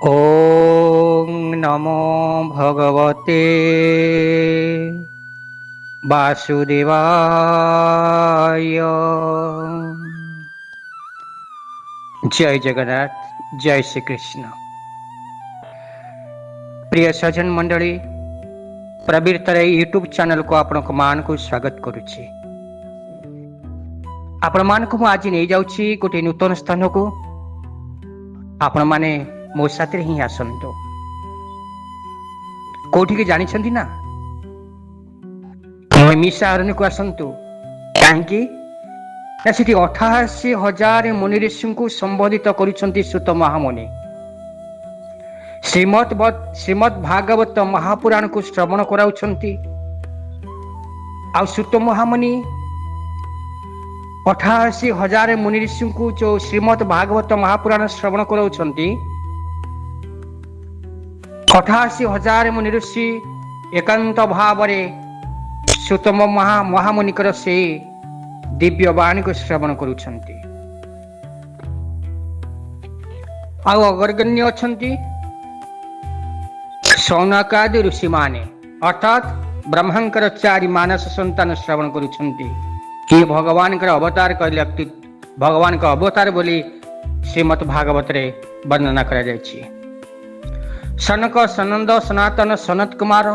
ओम नमो भगवते वासुदेवाय। जय जगन्नाथ, जय श्री कृष्ण। प्रिय सज्जन मंडली, प्रवीर यूट्यूब चैनल को आपण मान को स्वागत करुछि। आपण मान को आज नहीं जाउछि गोटे नूतन स्थान को। आपण माने मो साथ ही आसतु। कोठी के जानी छंती ना, मिशा अरण्य को आसतु। कहीं 88,000 मुनि ऋषि को संबोधित करुछंती सुत महामुनि। श्रीमद् भागवत महापुराण को श्रवण कराउछंती। आ सुत महामुनि 88,000 मुनि ऋषि को जो श्रीमद् भागवत महापुराण श्रवण कराउछंती, 88,000 मुनि ऋषि एकांत भाव सुत महामुनिकर से दिव्य वाणी को श्रवण करुछंती। आउ अग्रगण्य अछंती सौनकादि ऋषि माने, अर्थात ब्रह्मांकर 4 मानस संतान श्रवण करुछंती। कि भगवान का अवतार कहले, भगवान का अवतार बोली श्रीमद् भागवत रे वर्णना करा जायछि। सनक, सनंद, सनातन, सनत कुमार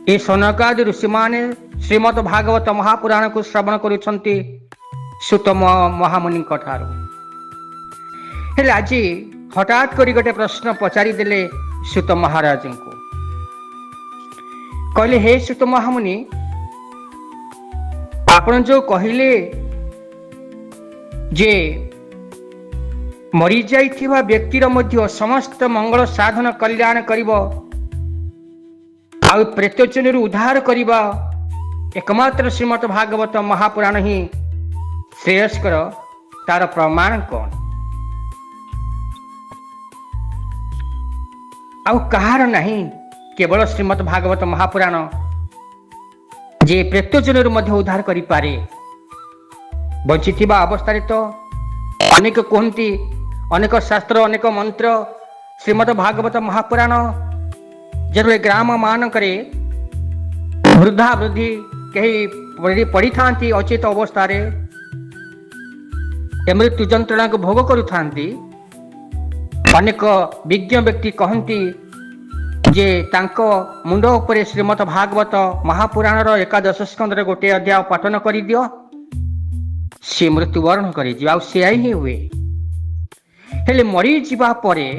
ये सनकादि ऋषि माने श्रीमद् भागवत महापुराण को श्रवण करुछंती सुत महामुनि ठारू। हेले आज हठात करी गोटे प्रश्न पचारि देले सुत महाराज को। कहले, हे सुत महामुनि, आपण जो कहले जे मरी जाइथिबा व्यक्तिर मध्य समस्त मंगल साधन कल्याण करिब आउ प्रेतचन उद्धार करिबा एकमात्र श्रीमद् भागवत महापुराण ही श्रेयस्कर, तार प्रमाण कौन? आउ कहार नहीं केवल श्रीमद् भागवत महापुराण जे प्रेतचन मध्य उद्धार करि पारे। बंचिथिबा अवस्था तो अनेक कहती, अनेक शास्त्र, अनेक मंत्र श्रीमद् भागवत महापुराण जब ग्राम मानक वृद्धा वृद्धि कहीं पढ़ी था अचेत अवस्था मृत्यु जंत्रणा को भोग करुथांती। अनेक विज्ञ व्यक्ति कहती जे तांको मुंड उपरे श्रीमद् भागवत महापुराण एकादश स्कंदर गोटे अध्याय पाठन कर दियो, से मृत्युवरण कर ही हुए। हेले मरी जीवा परे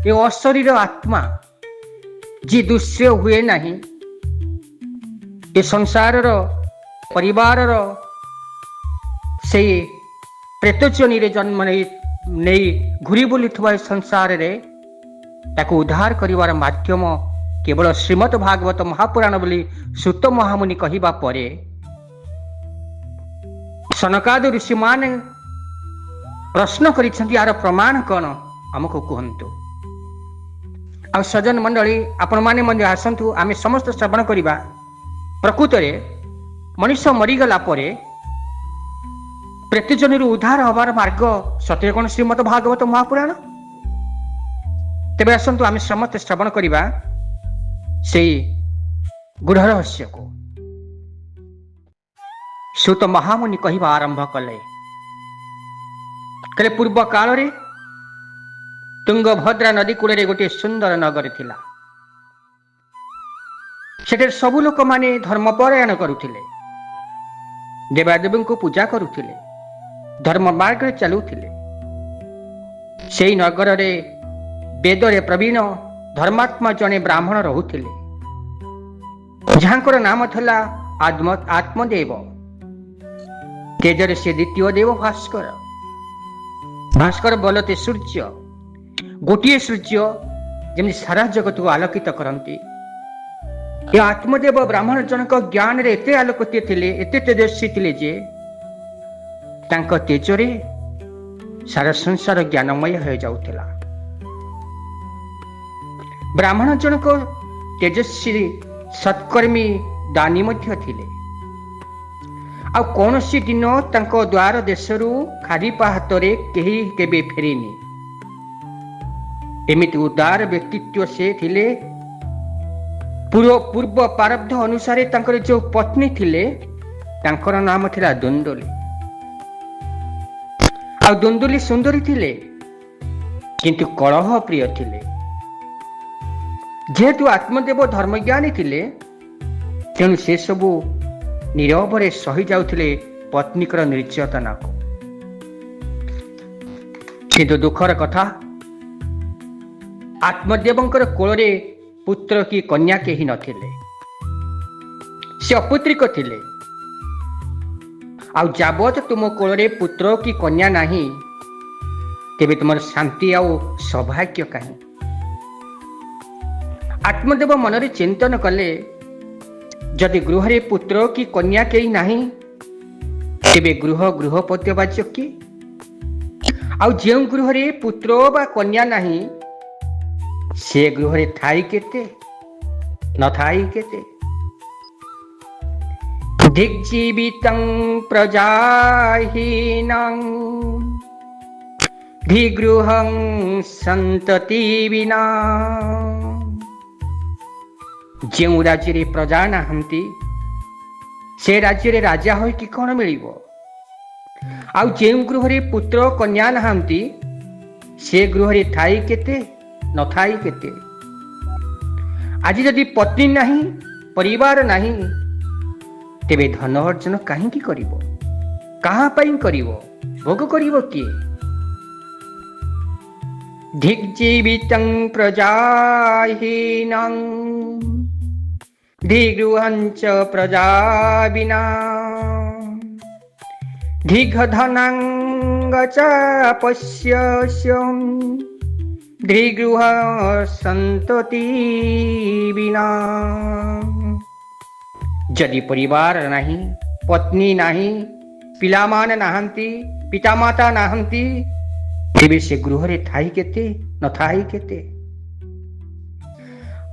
ये अशरीर आत्मा जी दृश्य हुए नहीं, ये संसार परिवार से प्रेतचनी रे जन्म नहीं घुरी बुलुवा संसार रे ताको उद्धार करिवार माध्यम केवल श्रीमद् भागवत महापुराण बोली सुत महामुनि कहिबा परे सनकादि ऋषि माने प्रश्न करिसेंती, यार प्रमाण कौन हमको कहंतु। आ सज्जन मंडली, आपण माने मन आसंतु, आमे समस्त श्रवण करिबा। प्रकृत रे मनुष्य मरीगला परे प्रेतजन उद्धार हबार मार्ग सत्य कौन श्रीमद् भागवत महापुराण? तेबे आसंतु आमे समस्त श्रवण करिबा से गूढ़ रहस्य को। सुत महामुनि कहिबा आरंभ कले, कले पूर्व काल रे तुंगभद्रा नदी कूल गोटे सुंदर नगर थिला। सेठे सबु लोक माने धर्मपरायण करुथिले, देवादेवी को पूजा करुथिले, धर्म मार्ग रे चलुथिले। सेई नगर रे वेद रे प्रवीण धर्मात्मा जने ब्राह्मण रहुथिले, जहांकर नाम थिला आत्मदेव। तेजरे से द्वितीय देव भास्कर। भास्कर बोलते सूर्य, गोटे सूर्य जमी सारा जगत को आलोकित करती। ये आत्मदेव ब्राह्मण जनक ज्ञान रे एते आलोकित थिले, एते तेजस्वी थिले जे तांको तेजरे सारा संसार ज्ञानमय हो जाउथिला। ब्राह्मण जनक तेजस्वी सत्कर्मी दानी मध्य थिले। आ कौनसी दिन तांको द्वार देशरू खारीपा हाथ रे केही केबे फेरिनी। एमिति उदार व्यक्तित्व से थिले। पूर्व प्रारब्ध अनुसारे तांकर जो पत्नी थिले तांकर नाम थिला दुंदुली। आ दुंदुली सुंदरी थिले किंतु कलह प्रिय थिले। जेहेतु आत्मदेव धर्मज्ञानी थिले तेणु से सबू नीरव सही जाउथिले पत्नीकर निर्यातना को। किंतु दुखर कथा आत्मदेवंकर कोଳରେ पुत्र की कन्या केही नथिले। से अपुत्रिक थिले। आउ जाबत तुम कोଳରେ पुत्र की कन्या नाही तेबे तुमर शांति आउ सौभाग्य काहे। आत्मदेव मनरे चिंतन कले जदि गृहरे पुत्र की कन्या केही नाही तेबे गृहपत्यवाच्य कि। आउ जेउ गृहरे पुत्र बा कन्या नाही से गृहरे थाई केते न थाई केते। दिग्जीवितं प्रजाहीनं धिगृहं संतति विना। जेउ राज्य प्रजा नाहंती से राज्य राजा होई कि कौन मिलिबो। आउ जेउ गृहरे पुत्र कन्या नाहंती से गृहरे थाई केते न थाई केते। आज जदि पत्नी नहीं परिवार नहीं तेबे धन अर्जन कहीं करिवो कहाँ पाई करिवो भोग करिवो किए। धिग्जीवितं प्रजाहीनं धिगृहंच प्रजा विना। धिग्धनं चापश्यस्यं धिगृह संतति विना। जदि परिवार नहीं पत्नी नहीं पिलामान नाहंती पितामाता नाहंती तेबे से गृहरे थाई केते न थाई केते।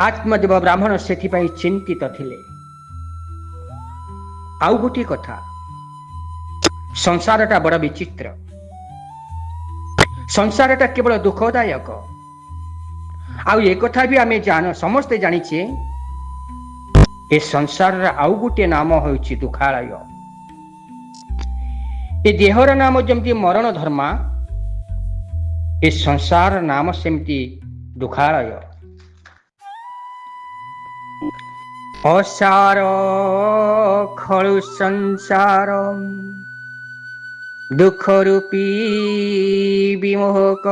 आत्मदेव ब्राह्मण सेथिपाई चिंतित थिले। आउ गोटे कथा संसारटा बड़ विचित्र। संसारटा केवल दुखदायक। आउ एक कथा भी आमे समस्ते जानिछे ए संसार आउ गोटे नाम होउछि दुखालय। ए देहर नाम जमती मरण धर्मा ए संसार नाम सेमती दुखालय। असार खलु संसार दुख रूपी विमोहक।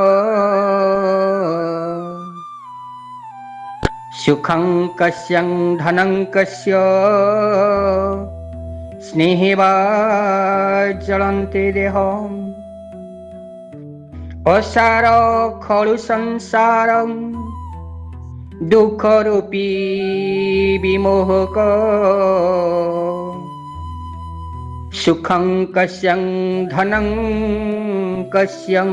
सुखं कस्यं धनं कस्य स्नेहेवा जलन्ते देहम्। असार खलु संसारं दुख रूपी विमोहक। सुखं कस्यं धनं कस्यं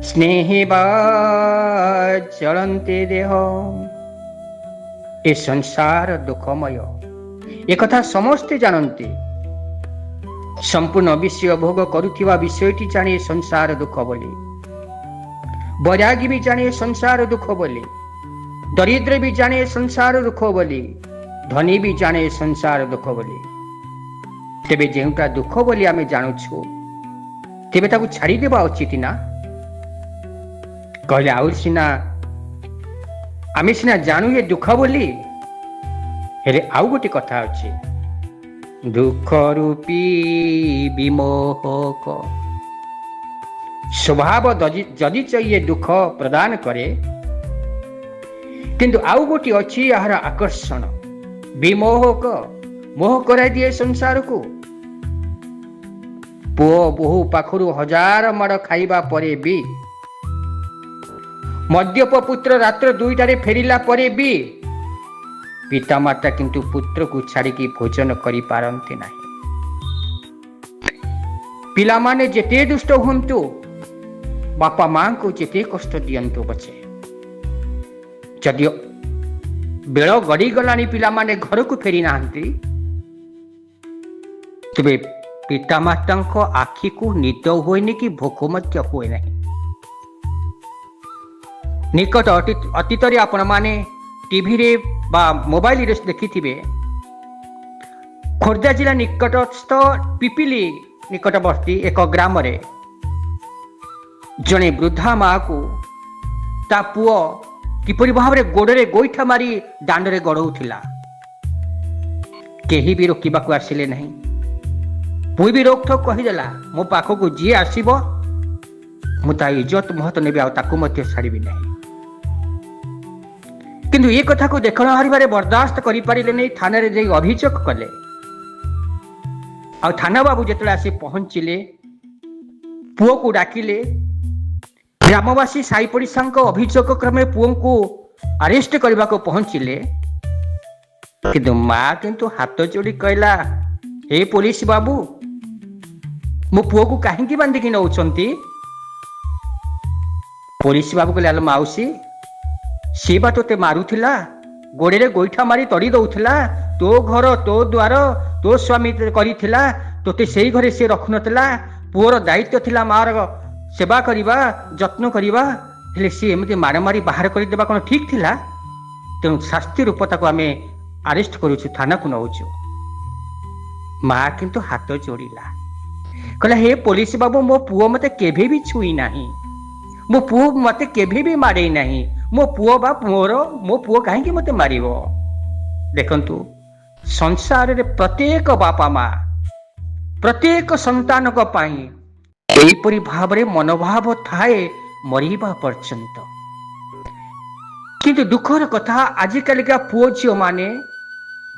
स्नेहेवा चलन्ते देह। ए संसार दुखमय एक कथा समस्ते जानते। संपूर्ण विषय भोग करुथिबा विषयटी जाने संसार दुख बोली। बैरागी भी जाने संसार दुख बोली। दरिद्र भी जाने संसार दुख बोली। धनी भी जाने संसार दुख बोली। तेबे जेउटा दुख बोली आमे जानुछु तेबे ताकू छाड़ी देबा उचित ना। कहले आउर सिना आमे सिना जानू ये दुख बोली हेले आउ गोटे कथा अछि। दुख रूपी विमोहक स्वभाव जदि चाहिए दुख प्रदान करे किंतु आउ गोटे अछि यार आकर्षण विमोहक मोह कराई दिए संसार को। पुओ बहु पाखरु हजार माड़ खाइबा परे भी मद्यप पुत्र रात्र 2टारे फेरिला परे भी पितामाता किंतु पुत्र को छाड़िकी भोजन करि पारंते नाही। पिला माने जेते दुष्ट हुंतु बापा मां को जेते कष्ट दियंतु बचे जदि बेल गड़ी गलानी पिला माने घर को फेरी नाहंती तेबे पितामाता आखि को निद हुएनि कि भोक मध्य हुए नहीं। निकट अतीत आपण मैंने टीवी रे बा मोबाइल रे देखिथिबे खोर्धा जिला निकटस्थ पिपिली निकटवर्ती एक ग्राम रे जड़े वृद्धा माँ को ता पुओ किपरि भाव रे गोड़े गोईठा मारी दांड रे गड़ौथिला केही भी रोकिबा को आसिले नहीं पुई भी रोकठोक कहीदेला मो पाखक जी आसब मुझे इज्जत महत्व नेबी आकू छाड़बी नहीं किंतु ये कथा को देखण हारिबारे बर्दाश्त करि पारिले नहीं थाना रे जाई अभियोग कले आ थाना बाबू जेतले आसी पहुंचिले पुओ को डाकिले ग्रामवासी साई पड़िशा अभियोग क्रमे पुओ को अरेस्ट करने को पहुंचिले किंतु माँ किंतु हाथ जोड़ी कहला हे पुलिस बाबू मो पुओ को कहीं बांधिकी नौचंती पुलिस बाबू कहले माउसी सी बा तोते मारुथिला गोड़े गोईठा मारी तड़ी दउथिला तो घर तो द्वार तो स्वामी करिथिला तोते सेई घरे से रखुनथिला पुओर दायित्व थिला मार सेवा करिबा जत्न करिबा हेले सी एमती मारामारी बाहर कर देबा कोन ठीक थिला तेणु शास्ति रूप ताको आमे अरेस्ट करूछु थाना को नौछु माँ किंतु हाथ जोड़िला कहला हे पुलिस बाबू मो पुओ मते केभे भी छुई नाही मो पुओ मते केभे भी मारे नाही मो पुओ बा मोर मो पुओ कहीं मते मारिबो देखंतु संसार रे प्रत्येक बापा माँ प्रत्येक संतान को पाई एपरि भाव रे मनोभाव थाए मरिबा पर्यंत किंतु दुखर कथा आजिकल का पुओ झियो माने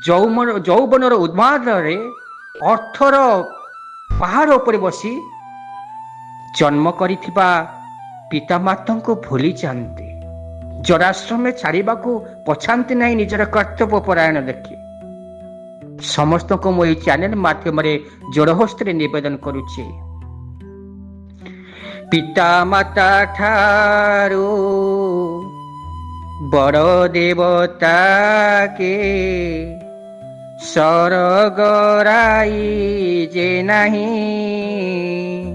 जौवनर उन्माद रे अर्थर पहाड़ उपर बसी जन्म करिथिबा पितामाता को भूली जाते जराश्रम में छाड़वा को पछाते नहीं निजर कर्तव्य परायण देखी समस्त को मो चैनल माध्यम जोड़हस्त निवेदन करुचे पिता माता ठारू बड़ देवता के सरगराई जे नहीं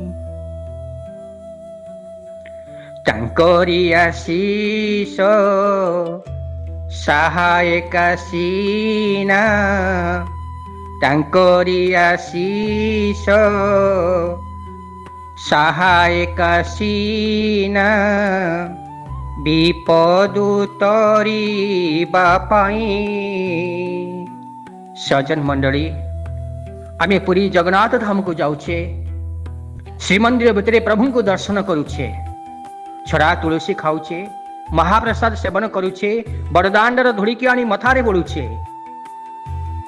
तांकरी आशीष सहायका सीना तांकरी आशीष सहायका सीना विपदु तरीबा पाई सजन मंडली आमे पुरी जगन्नाथ धाम को जाऊे श्रीमंदिर भितर प्रभु को दर्शन करुचे छड़ा तुलसी खाऊचे महाप्रसाद सेवन करुचे बड़दाण्डर धूलिकी आनी मथारे बोलुचे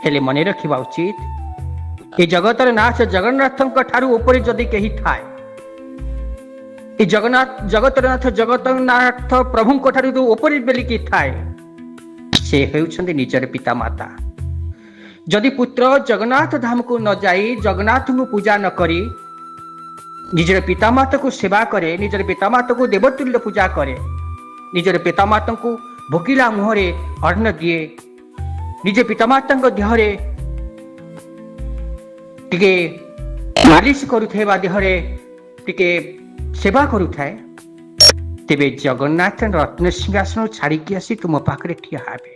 हेले मने रखिबा उचित ए जगतर नाथ जगन्नाथଙ୍କ ठारू ऊपर जदि केही थाए ए जगतर नाथ जगन्नाथ प्रभुଙ୍କ ठारू जो ऊपर बेली की थाए से हेउछन्ति निजर पिता माता जदि पुत्र जगन्नाथ धाम को न जाई जगन्नाथ को पूजा न करी निजर पितामाता को सेवा करे निजर पितामाता को देवतुल्य पूजा करे निजर पितामाता को भोकिला मुहरे अन्न दिए निज पितामाता देहरे टिके मालिश करुथाए देहरे टिके सेवा करुथाए तेबे जगन्नाथ रत्न सिंहासन छाड़िकी आसी तुम पाखरे ठिया हेबे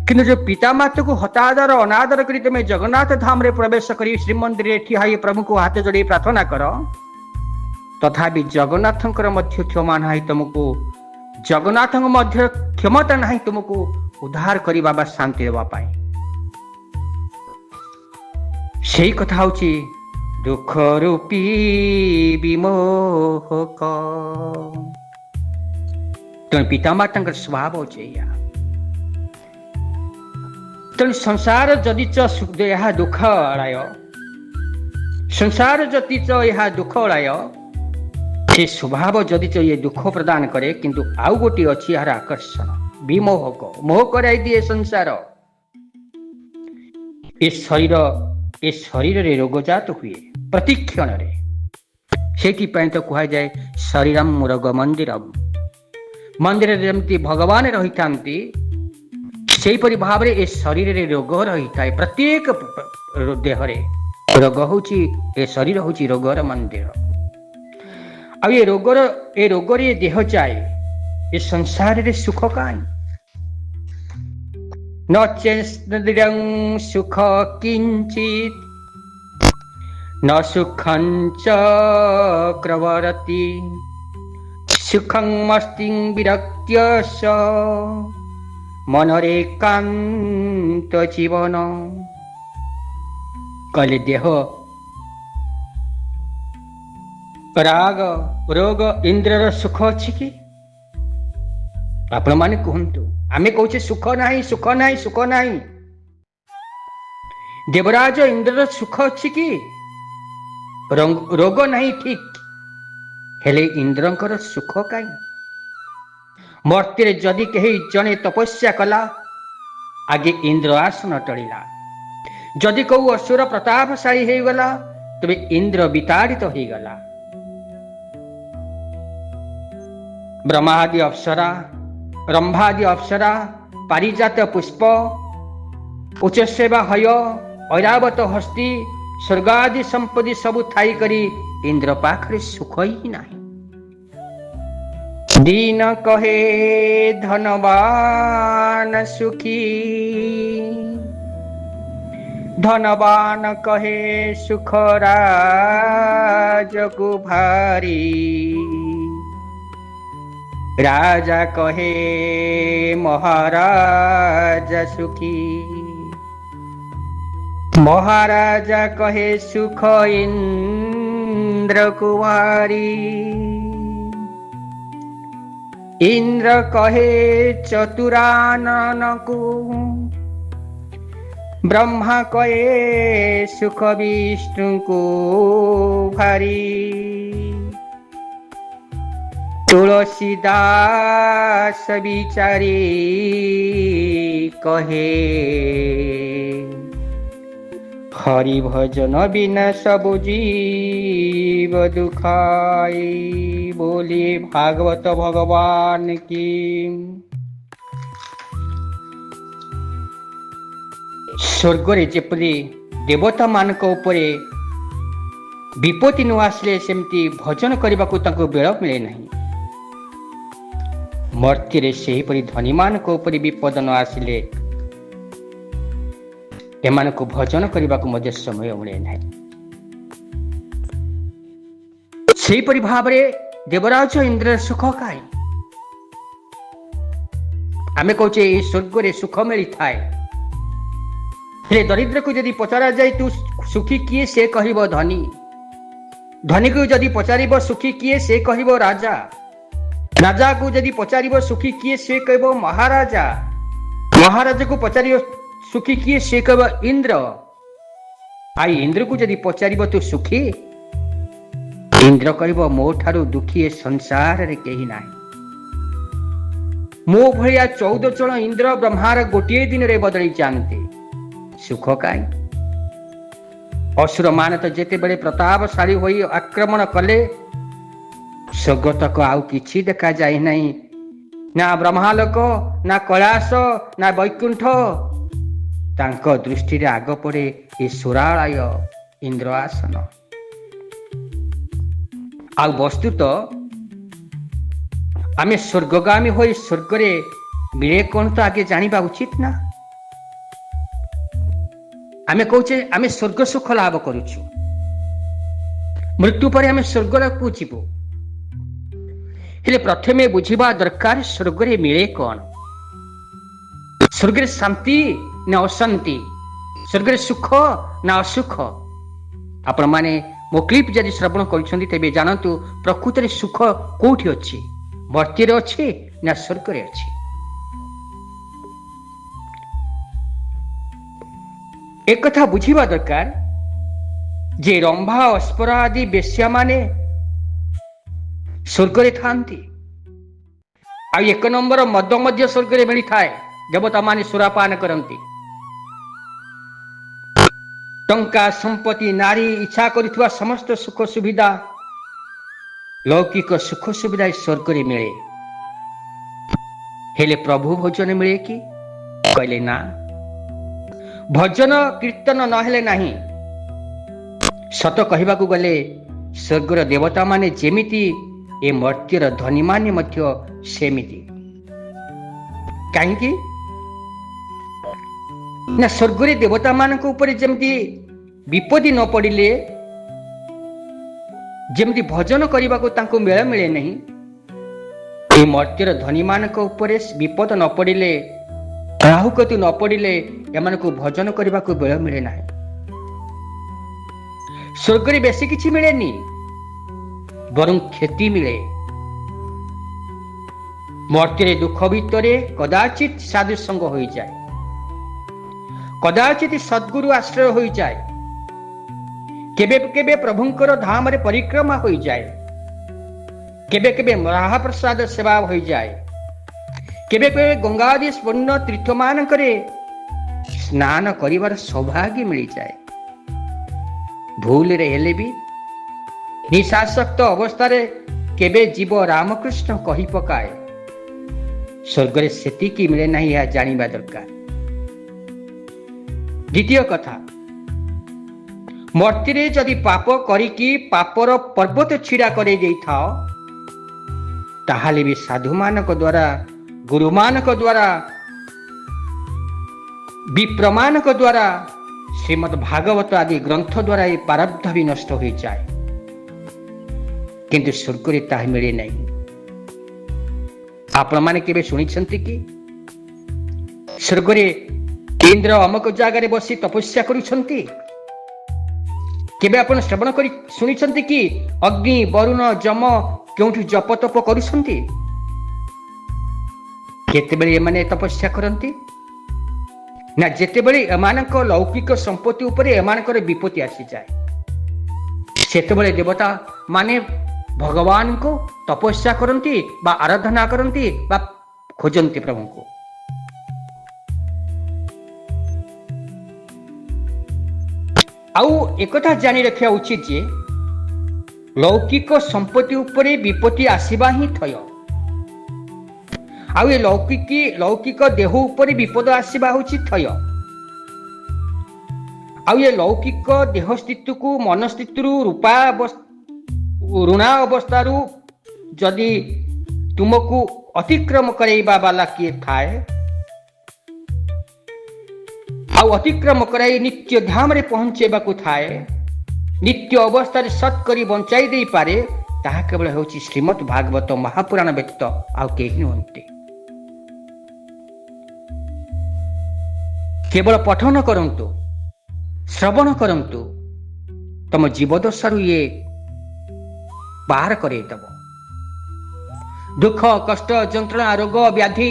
किंतु जो पितामाता को हतादर अनादर करी तुम जगन्नाथ धाम रे प्रवेश करी श्रीमंदिर रे ठिया होई प्रभु को हाथ जोड़ी प्रार्थना कर तथापि जगन्नाथंकर मध्य क्षमा नाही तुमको जगन्नाथंक मध्य क्षमता नाही तुमको उद्धार करिबा बा शांति देबा पाई सेही कथा होची दुख रूपी विमोहक तो पितामातांकर स्वभाव होची या तेणु संसार जदि यह दुख अड़ाय संसार जदि यह दुख अड़ाय से स्वभाव जदि ये दुख प्रदान करे किंतु आउ गोटी अच्छी यार आकर्षण विमोहक मोह कराई दिए संसार ए शरीर रे रोगजात हुए प्रतिक्षण रे से तो कह जाए शरीरम रोग मंदिरम मंदिर जमती भगवान रही थांती सेहीपरि भाव ए शरीर रे रोग रही थाए प्रत्येक देहरे रोग होची ए शरीर होची रोगर मंदिर आ ये रोगर देह जाए ए संसार रे सुख काई न चेदं सुख किंचित न सुखं च क्रवरति सुखं मस्तिं विरक्त्य स मनरे कांत जीवन कहले देह राग रोग इंद्रर सुख अच्छी कि आपण माने कहतु आमे कहूचे सुख नाही सुख नाही सुख नाही देवराज इंद्रर सुख अच्छी कि रोग नहीं ठीक हेले इंद्रंकर सुख काई मर्त्य जदि कही जने तपस्या कला आगे इंद्र आसन टळिला जदि कौ असुर प्रतापशाली हो गला तबे इंद्र विताड़ित हो गला ब्रह्मादि अप्सरा रंभादि अप्सरा पारिजात पुष्प उच्चसेवा हय ऐरावत हस्ती स्वर्गादि संपत्ति सबु थाई करी इंद्र पाखरे सुख ही नहीं दीन कहे धनवान सुखी धनवान कहे सुख राजगु भारी राजा कहे महाराज सुखी महाराजा कहे सुख इंद्र कुमारी इंद्र कहे चतुरानन को ब्रह्मा कहे सुख विष्णु को भारी तुलसीदास विचारी कहे हरि भजन बिना सब जीव दुखाई बोले भागवत भगवान की स्वर्ग रे जेपरि देवता मानक उपरे विपत्ति न आसले सेमती भजन करने को बेल मिले नहीं मर्त्य से धनी मान विपद न आसिले एमान को भजन करने को समय मिले ना से भाव देवराज इंद्र सुख काई आमे कहचे स्वर्ग रे सुख मिली थाए हेले दरिद्र को यदि पचरा जाए तू सुखी किए से कहब धनी धनी को यदि पचार सुखी किए से कहब राजा राजा को यदि पचार सुखी किए से कहब महाराजा महाराजा को पचार सुखी किए से कहब इंद्र आई इंद्र को यदि पचार तू सुखी इंद्र कहब मो ठारू दुखी संसार रे केही नाही मो भलिया 14 जन इंद्र ब्रह्मार गोटे दिन रे बदली जानते सुख काई असुर मान तो जेते बेले प्रतापशाली होई आक्रमण कले स्वर्गतक आउ किछि देखा जाए नहीं ना ब्रह्मालोक ना कैलाश ना वैकुंठ तांको दृष्टि रे आग पड़े ये सुरालय इंद्र आसन आ वस्तुत आमे स्वर्गगामी होई स्वर्ग रे मिले कौन तो आगे जानिबा उचित ना आमे कहूचे आमे स्वर्ग सुख लाभ करुछु मृत्यु पर आमे स्वर्ग को जीवु हेले प्रथमे बुझिबा दरकार स्वर्ग रे मिले कौन स्वर्ग रे शांति ना अशांति स्वर्ग रे सुख ना असुख आपण माने मो क्लिप जदि श्रवण करिसंती तेबे जानतु प्रकृत रे सुख कोठी अछि मर्त्य रे अछि ना स्वर्ग रे अछि एक कथा बुझिबा दरकार जे रंभा अस्परा आदि बेश्या माने स्वर्ग रे थांती आ एक नंबर मद मध्य स्वर्ग रे मिली थाए देवता माने सुरापान करंती टंका संपत्ति नारी इच्छा करिथुवा समस्त सुख सुविधा लौकिक सुख सुविधा स्वर्ग रे मिले हेले प्रभु भजन मिले कि कहले ना भजन कीर्तन न हेले नहीं सत कहबाकू गले स्वर्गर देवता माने जेमिति ଏ ମର୍ତ୍ତ୍ୟର ଧନୀମାନେ ମଧ୍ୟ ସେମିତି। କାହିଁକି ନା ସ୍ୱର୍ଗରେ ଦେବତା ମାନଙ୍କ ଉପରେ ଯେମିତି ବିପତ୍ତି ନ ପଡ଼ିଲେ ଯେମିତି ଭଜନ କରିବାକୁ ତାଙ୍କୁ ମେଳ ମିଳେ ନାହିଁ, ଏ ମର୍ତ୍ତ୍ୟର ଧନୀମାନଙ୍କ ଉପରେ ବିପଦ ନ ପଡ଼ିଲେ, ରାହୁକେତୁ ନ ପଡ଼ିଲେ ଏମାନଙ୍କୁ ଭଜନ କରିବାକୁ ବେଳ ମିଳେ ନାହିଁ। ସ୍ୱର୍ଗରେ ବେଶୀ କିଛି ମିଳେନି, ବରଂ କ୍ଷତି ମିଳେ। ମର୍ତ୍ତ୍ୟରେ ଦୁଃଖ ଭିତରେ କଦାଚିତ ସାଧୁ ସଙ୍ଗ ହୋଇଯାଏ, କଦାଚିତ ସଦ୍ଗୁରୁ ଆଶ୍ରୟ ହୋଇଯାଏ, କେବେ କେବେ ପ୍ରଭୁଙ୍କର ଧାମରେ ପରିକ୍ରମା ହୋଇଯାଏ, କେବେ କେବେ ମହାପ୍ରସାଦ ସେବା ହୋଇଯାଏ, କେବେ କେବେ ଗଙ୍ଗାଦି ସ୍ୱର୍ଣ୍ଣ ତୀର୍ଥମାନଙ୍କରେ ସ୍ନାନ କରିବାର ସୌଭାଗ୍ୟ ମିଳିଯାଏ। ଭୁଲରେ ହେଲେ ବି ନିଶାସକ୍ତ ଅବସ୍ଥାରେ କେବେ ଜୀବ ରାମକୃଷ୍ଣ କହି ପକାଏ, ସ୍ୱର୍ଗରେ ସେତିକି ମିଳେ ନାହିଁ, ଏହା ଜାଣିବା ଦରକାର। ଦ୍ୱିତୀୟ କଥା, ମର୍ତ୍ତ୍ୟରେ ଯଦି ପାପ କରିକି ପାପର ପର୍ବତ ଛିଡ଼ା କରାଇ ଦେଇଥାଅ, ତାହେଲେ ବି ସାଧୁମାନଙ୍କ ଦ୍ୱାରା, ଗୁରୁମାନଙ୍କ ଦ୍ୱାରା, ବିପ୍ରମାନଙ୍କ ଦ୍ୱାରା, ଶ୍ରୀମଦ୍ ଭାଗବତ ଆଦି ଗ୍ରନ୍ଥ ଦ୍ୱାରା ଏ ପ୍ରାରବ୍ଧ ବି ନଷ୍ଟ ହୋଇଯାଏ। କିନ୍ତୁ ସ୍ୱର୍ଗରେ ତାହା ମିଳେ ନାହିଁ। ଆପଣମାନେ କେବେ ଶୁଣିଛନ୍ତି କି ସ୍ୱର୍ଗରେ ଇନ୍ଦ୍ର ଅମକ ଜାଗାରେ ବସି ତପସ୍ୟା କରୁଛନ୍ତି? କେବେ ଆପଣ ଶ୍ରବଣ କରି ଶୁଣିଛନ୍ତି କି ଅଗ୍ନି, ବରୁଣ, ଯମ କେଉଁଠି ଜପ ତପ କରୁଛନ୍ତି? କେତେବେଳେ ଏମାନେ ତପସ୍ୟା କରନ୍ତି? ନା ଯେତେବେଳେ ଏମାନଙ୍କ ଲୌକିକ ସମ୍ପତ୍ତି ଉପରେ ଏମାନଙ୍କର ବିପତ୍ତି ଆସିଯାଏ, ସେତେବେଳେ ଦେବତା ମାନେ ଭଗବାନଙ୍କୁ ତପସ୍ୟା କରନ୍ତି ବା ଆରାଧନା କରନ୍ତି ବା ଖୋଜନ୍ତି ପ୍ରଭୁଙ୍କୁ। ଆଉ ଏକଥା ଜାଣି ରଖିବା ଉଚିତ ଯେ ଲୌକିକ ସମ୍ପତ୍ତି ଉପରେ ବିପତ୍ତି ଆସିବା ହିଁ ଥୟ, ଆଉ ଏ ଲୌକିକ ଦେହ ଉପରେ ବିପଦ ଆସିବା ହେଉଛି ଥୟ। ଆଉ ଏ ଲୌକିକ ଦେହ ସ୍ଥିତିକୁ ମନ ସ୍ଥିତିରୁ ଋଣା ଅବସ୍ଥାରୁ ଯଦି ତୁମକୁ ଅତିକ୍ରମ କରାଇବା ବାଲା କିଏ ଥାଏ, ଆଉ ଅତିକ୍ରମ କରାଇ ନିତ୍ୟ ଧାମରେ ପହଞ୍ଚେଇବାକୁ ଥାଏ, ନିତ୍ୟ ଅବସ୍ଥାରେ ସତ୍ କରି ବଞ୍ଚାଇ ଦେଇପାରେ, ତାହା କେବଳ ହେଉଛି ଶ୍ରୀମଦ୍ ଭାଗବତ ମହାପୁରାଣ ବ୍ୟତୀତ ଆଉ କେହି ନୁହନ୍ତି। କେବଳ ପଠନ କରନ୍ତୁ, ଶ୍ରବଣ କରନ୍ତୁ, ତମ ଜୀବଦଶାରୁ ଇଏ ପାର କରେଇଦେବ। ଦୁଃଖ, କଷ୍ଟ, ଯନ୍ତ୍ରଣା, ରୋଗ, ବ୍ୟାଧି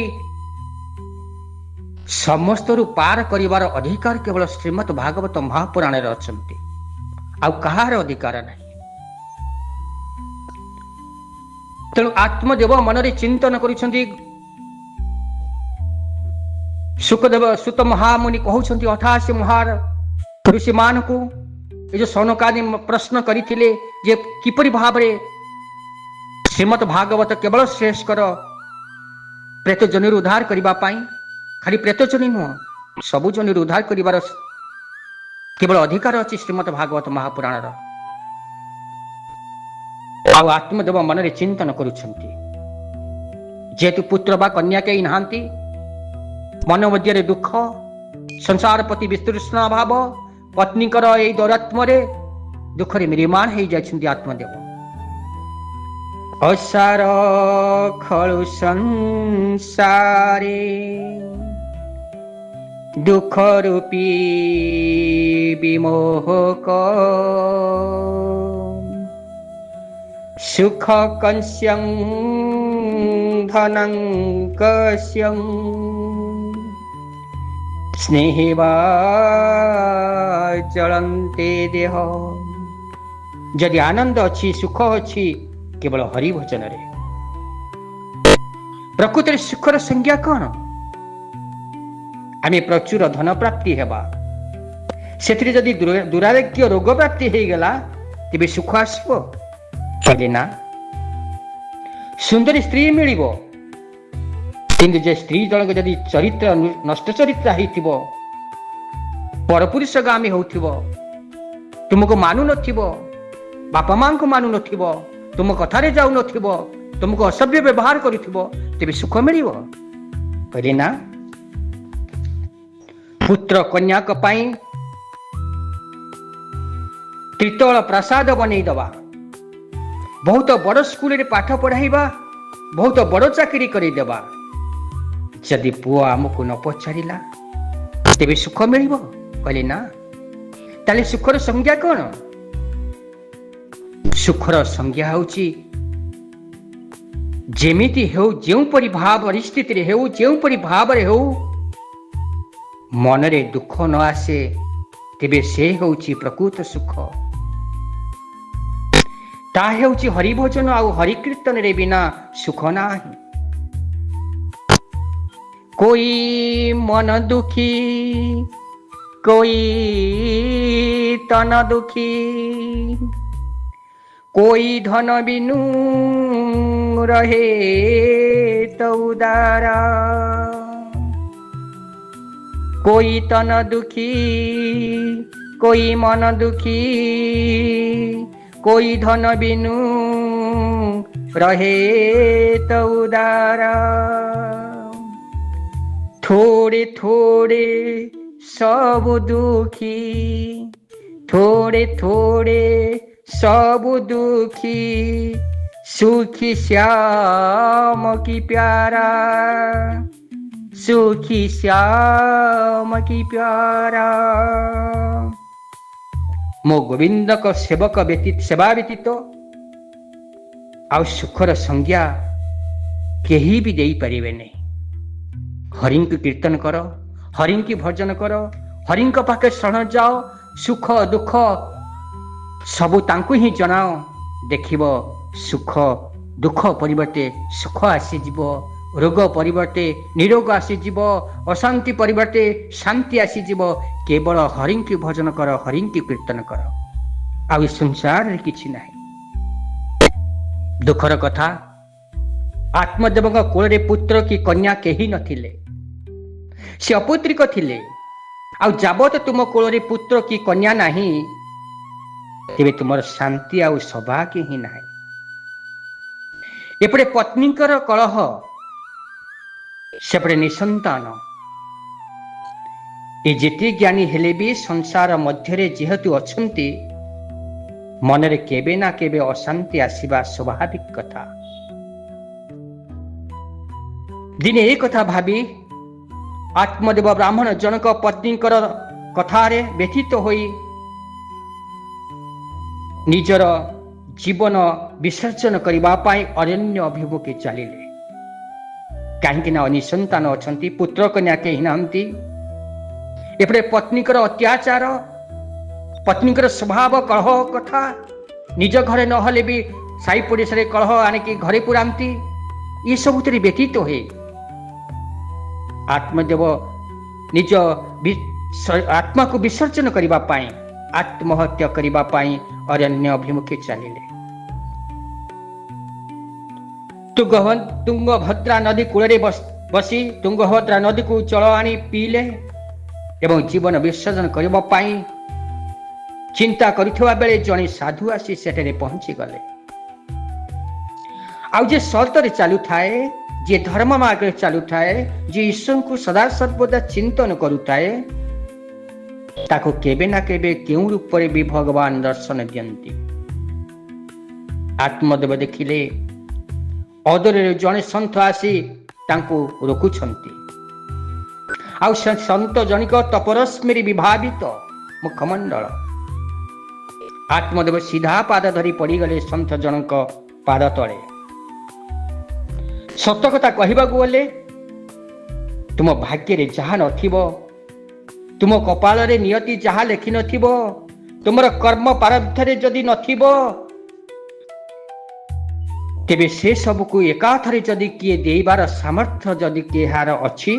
ସମସ୍ତରୁ ପାର କରିବାର ଅଧିକାର କେବଳ ଶ୍ରୀମଦ୍ ଭାଗବତ ମହାପୁରାଣରେ ଅଛନ୍ତି, ଆଉ କାହାର ଅଧିକାର ନାହିଁ। ତେଣୁ ଆତ୍ମଦେବ ମନରେ ଚିନ୍ତନ କରୁଛନ୍ତି। ସୁଖଦେବ ସୁତ ମହାମୁନି କହୁଛନ୍ତି 88 ମହାର ଋଷି ମାନଙ୍କୁ, ଏ ଯୋଉ ସନକାଦି ପ୍ରଶ୍ନ କରିଥିଲେ ଯେ କିପରି ଭାବରେ ଶ୍ରୀମଦ୍ ଭାଗବତ କେବଳ ଶ୍ରେଷ୍ଠକର ପ୍ରେତ ଜନିରୁ ଉଦ୍ଧାର କରିବା ପାଇଁ, ଖାଲି ପ୍ରେତ ଜନି ନୁହଁ, ସବୁ ଜନିରୁ ଉଦ୍ଧାର କରିବାର କେବଳ ଅଧିକାର ଅଛି ଶ୍ରୀମଦ୍ ଭାଗବତ ମହାପୁରାଣର। ଆଉ ଆତ୍ମଦେବ ମନରେ ଚିନ୍ତନ କରୁଛନ୍ତି, ଯେହେତୁ ପୁତ୍ର ବା କନ୍ୟା କେହି ନାହାନ୍ତି, ମନ ମଧ୍ୟରେ ଦୁଃଖ, ସଂସାର ପ୍ରତି ବିତୃଷ୍ଣା ଭାବ, ପତ୍ନୀଙ୍କର ଏଇ ଦୌରାତ୍ମ୍ୟରେ ଦୁଃଖରେ ମ୍ରିୟମାଣ ହେଇଯାଇଛନ୍ତି ଆତ୍ମଦେବ। ଅସାର ଖଳୁ ସଂସାରେ ଦୁଃଖ ରୂପୀ ବିମୋହକ, ସୁଖ କଂସ୍ୟଂ ଧନଂ କସ୍ୟଂ ସ୍ନେହେବା ଚଳନ୍ତେ ଦେହ। ଯଦି ଆନନ୍ଦ ଅଛି, ସୁଖ ଅଛି, କେବଳ ହରିଭଜନରେ। ପ୍ରକୃତରେ ସୁଖର ସଂଜ୍ଞା କଣ? ଆମେ ପ୍ରଚୁର ଧନ ପ୍ରାପ୍ତି ହେବା, ସେଥିରେ ଯଦି ଦୁରାରୋଗ୍ୟ ରୋଗ ପ୍ରାପ୍ତି ହେଇଗଲା, ତେବେ ସୁଖ ଆସିବ? କହିଲେ ନା। ସୁନ୍ଦରୀ ସ୍ତ୍ରୀ ମିଳିବ, କିନ୍ତୁ ଯେ ସ୍ତ୍ରୀ ଜଣକ ଯଦି ଚରିତ୍ର ନଷ୍ଟ ଚରିତ୍ର ହେଇଥିବ, ପରପୁରୁଷ ଗାମୀ ହଉଥିବ, ତୁମକୁ ମାନୁ ନଥିବ, ବାପା ମାଙ୍କୁ ମାନୁ ନଥିବ, तुम कथारे जाऊ नथिब तुमको असभ्य व्यवहार करुथिब तेबे सुख मिलिब कहले ना पुत्र कन्या पाई त्रितल प्रसाद बनई दबा बहुत बड़ स्कूल रे पाठ पढ़ाइबा बहुत बड़ चाकरी करई देबा जदि पुआ आमको न पचारिला तेबे सुख मिलिब कहले ना ताले सुखर संज्ञा कौन सुखर संज्ञा होची जेमिति हेउ जेउ परि भाव परिस्थिति रे हेउ जेउ परि भाव रे हेउ मनरे दुख न आसे तेबे से होची प्रकृत सुख ता हेउची हरि भजन आउ हरि कीर्तन रे बिना सुख नाही कोई मन दुखी कोई तन दुखी कोई धन बिनु रहे तो उदारा कोई तन दुखी कोई मन दुखी कोई धन बिनु रहे तो उदारा थोड़े थोड़े सब दुखी थोड़े थोड़े सब दुखी सुखी श्याम की प्यारा सुखी श्याम की प्यारा मो गोविंद को सेवक व्यतीत सेवा व्यतीत आउ सुखर संज्ञा केही भी दे पारिबे नहीं हरिं की कीर्तन कर हरिं की भजन कर हरिं को पाखे शरण जाओ सुख दुख सबु तांकु ही जनाओ देखिब सुख दुख परिवर्ते सुख आसीजिब रोग परिवर्ते निरोग आसीजिब अशांति परिवर्ते शांति आसीजिब केवल हरिं की भजन कर हरिं की कीर्तन कर आ संसार रे किछि नाही दुखर कथा आत्मदेव कोल रे पुत्र की कन्या केही नथिले से अपुत्रिक थिले आ जाबत तुम कोल रे पुत्र की कन्या नाही तेबे तुमर शांति आ सौभाग्य ही नाही एपटे पत्नीकर कलह सेपटे निसंतान ए जेते ज्ञानी हेले भी संसार मध्यरे जेहेतु अछंती मनरे केबे ना केबे अशांति आसीबा स्वाभाविक कथा दिने एक कथा भाबी आत्मदेव ब्राह्मण जनक पत्नीकर कथारे व्यथित होई निजर जीवन विसर्जन करबा पाई अरण्य अभिमुखे चलिले कहीं निसंतान अच्छा पुत्र कन्या कहीं नाहंती एपटे पत्नीकर अत्याचार पत्नीकर स्वभाव कलह कथा निज घरे नहले भी साई पड़ोस कलह आनिकी घरे पुरांती ये सब व्यतीत हुए आत्मदेव निज आत्मा को विसर्जन करबा पाई आत्महत्या करबा पाई अरण्य अभिमुखे चलिले तुंगभद्रा नदी कूल बसी तुंगभद्रा नदी को जल आनी पीले एवं जीवन विसर्जन करबा पाई चिंता करिथवा बेले जणे साधु आसी सेठे पहुंची गले आउ जे सतरे चालू थाए जे धर्म मार्ग चालू थाए जे ईश्वर को सदा सर्वदा चिंतन करुताए ताको केबे ना केबे केउ रूप रे भी भगवान दर्शन दियंती आत्मदेव देखिले अदरे जणे संत आसी तांको रोकुछंती आउ संत जनिक तपरश्मिरी विभावित मुखमंडल आत्मदेव सीधा पाद धरी पड़गले संत जनक पाद तले सत कथा कहबाकू गले तुम भाग्य रे जहा नथिबो तुम कपाल रे नियति जहा लेखि नथिबो तुमर कर्म प्रारब्ध रे जदि नथिबो तेबे से सब को एकाथरे जदि किए देबार सामर्थ्य जदि केहार अछि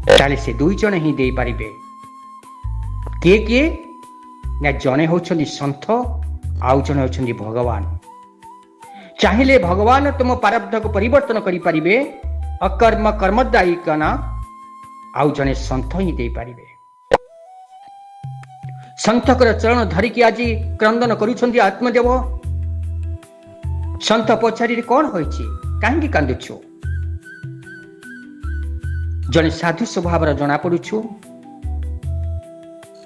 ताले से दुई जण ही दे पारिबे किए किए ना जणे होछन्ती संत आउ जणे होछन्ती भगवान चाहिले भगवान तुम प्रारब्ध को परिवर्तन करि पारिबे अकर्म कर्मदायी कना आउ जणे संत ही दे पारिबे संतकर चरण धरिकी आज क्रंदन करुछन्ती आत्मदेव ସନ୍ଥ ପଚାରିଲେ କଣ ହୋଇଛି, କାହିଁକି କାନ୍ଦୁଛୁ? ଜଣେ ସାଧୁ ସ୍ୱଭାବର ଜଣାପଡୁଛୁ,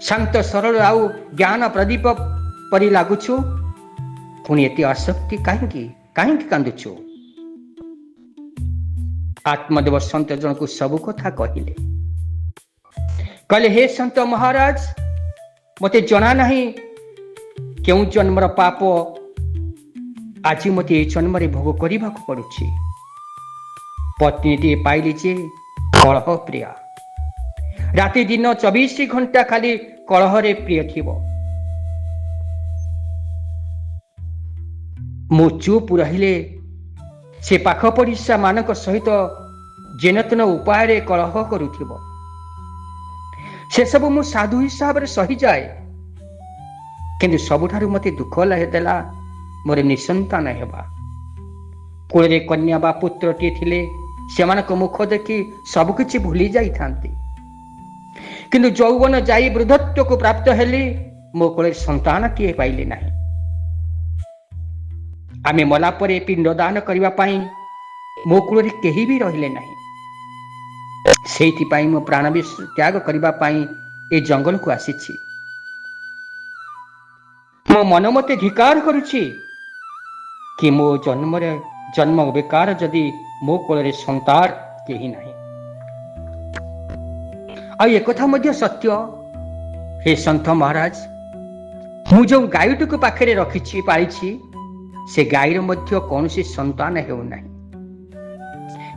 ଶାନ୍ତ ସରଳ ଆଉ ଜ୍ଞାନ ପ୍ରଦୀପ ପରି ଲାଗୁଛୁ, ପୁଣି ଏତେ ଆସକ୍ତି କାହିଁକି, କାହିଁକି କାନ୍ଦୁଛୁ? ଆତ୍ମଦେବ ସନ୍ଥ ଜଣକୁ ସବୁ କଥା କହିଲେ। କହିଲେ, ହେ ସନ୍ଥ ମହାରାଜ, ମୋତେ ଜଣା ନାହିଁ କେଉଁ ଜନ୍ମର ପାପ ଆଜି ମୋତେ ଏ ଜନ୍ମରେ ଭୋଗ କରିବାକୁ ପଡୁଛି। ପତ୍ନୀଟିଏ ପାଇଲି ଯେ କଳହ ପ୍ରିୟା, ରାତି ଦିନ 24 ଘଣ୍ଟା ଖାଲି କଳହରେ ପ୍ରିୟ ଥିବ। ମୁଁ ଚୁପ୍ ରହିଲେ ସେ ପାଖ ପଡ଼ିଶା ମାନଙ୍କ ସହିତ ଯେନତେନ ଉପାୟରେ କଳହ କରୁଥିବ। ସେସବୁ ମୁଁ ସାଧୁ ହିସାବରେ ସହିଯାଏ, କିନ୍ତୁ ସବୁଠାରୁ ମୋତେ ଦୁଃଖ ଦେଲା ମୋର ନିଃସନ୍ତାନ ହେବା। କୋଳରେ କନ୍ୟା ବା ପୁତ୍ରଟିଏ ଥିଲେ ସେମାନଙ୍କ ମୁଖ ଦେଖି ସବୁକିଛି ଭୁଲି ଯାଇଥାନ୍ତି, କିନ୍ତୁ ଯୌବନ ଯାଇ ବୃଦ୍ଧତ୍ୱକୁ ପ୍ରାପ୍ତ ହେଲି, ମୋ କୋଳରେ ସନ୍ତାନଟିଏ ପାଇଲି ନାହିଁ। ଆମେ ମଲା ପରେ ପିଣ୍ଡଦାନ କରିବା ପାଇଁ ମୋ କୋଳରେ କେହି ବି ରହିଲେ ନାହିଁ। ସେଇଥିପାଇଁ ମୁଁ ପ୍ରାଣ ତ୍ୟାଗ କରିବା ପାଇଁ ଏ ଜଙ୍ଗଲକୁ ଆସିଛି। ମୋ ମନ ମୋତେ ଧିକାର କରୁଛି କି ମୋ ଜନ୍ମ ବେକାର ଯଦି ମୋ କୋଳରେ ସନ୍ତାନ କେହି ନାହିଁ। ଆଉ ଏକଥା ମଧ୍ୟ ସତ୍ୟ, ହେ ସନ୍ଥ ମହାରାଜ, ମୁଁ ଯେଉଁ ଗାଈଟିକୁ ପାଖରେ ରଖିଛି ପାଳିଛି, ସେ ଗାଈର ମଧ୍ୟ କୌଣସି ସନ୍ତାନ ହେଉନାହିଁ।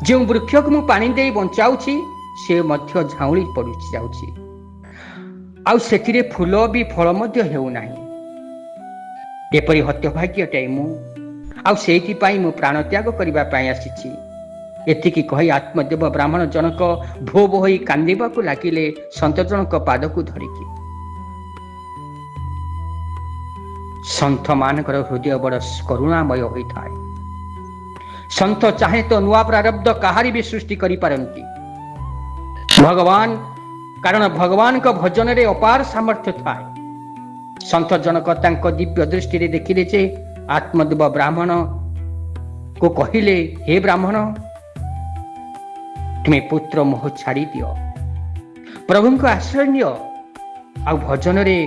ଯେଉଁ ବୃକ୍ଷକୁ ମୁଁ ପାଣି ଦେଇ ବଞ୍ଚାଉଛି ସେ ମଧ୍ୟ ଝାଉଁଳି ପଡୁଛି ଯାଉଛି, ଆଉ ସେଥିରେ ଫୁଲ ବି ଫଳ ମଧ୍ୟ ହେଉନାହିଁ। ଏପରି ହତଭାଗ୍ୟଟାଏ ମୁଁ, ଆଉ ସେଇଥିପାଇଁ ମୁଁ ପ୍ରାଣ ତ୍ୟାଗ କରିବା ପାଇଁ ଆସିଛି। ଏତିକି କହି ଆତ୍ମଦେବ ବ୍ରାହ୍ମଣ ଜଣକ ଭୋ ଭୋ ହୋଇ କାନ୍ଦିବାକୁ ଲାଗିଲେ ସନ୍ଥ ଜଣକ ପାଦକୁ ଧରିକି। ସନ୍ଥ ମାନଙ୍କର ହୃଦୟ ବଡ଼ କରୁଣାମୟ ହୋଇଥାଏ। ସନ୍ଥ ଚାହେଁ ତ ନୂଆ ପ୍ରାରବ୍ଧ କାହାରି ବି ସୃଷ୍ଟି କରିପାରନ୍ତି ଭଗବାନ, କାରଣ ଭଗବାନଙ୍କ ଭଜନରେ ଅପାର ସାମର୍ଥ୍ୟ ଥାଏ। ସନ୍ଥ ଜଣକ ତାଙ୍କ ଦିବ୍ୟ ଦୃଷ୍ଟିରେ ଦେଖିଲେ ଯେ ଆତ୍ମଦେବ ବ୍ରାହ୍ମଣକୁ କହିଲେ, ହେ ବ୍ରାହ୍ମଣ, ତୁମେ ପୁତ୍ର ମୋହ ଛାଡ଼ି ଦିଅ, ପ୍ରଭୁଙ୍କ ଆଶ୍ରୟ ନିଅ, ଆଉ ଭଜନରେ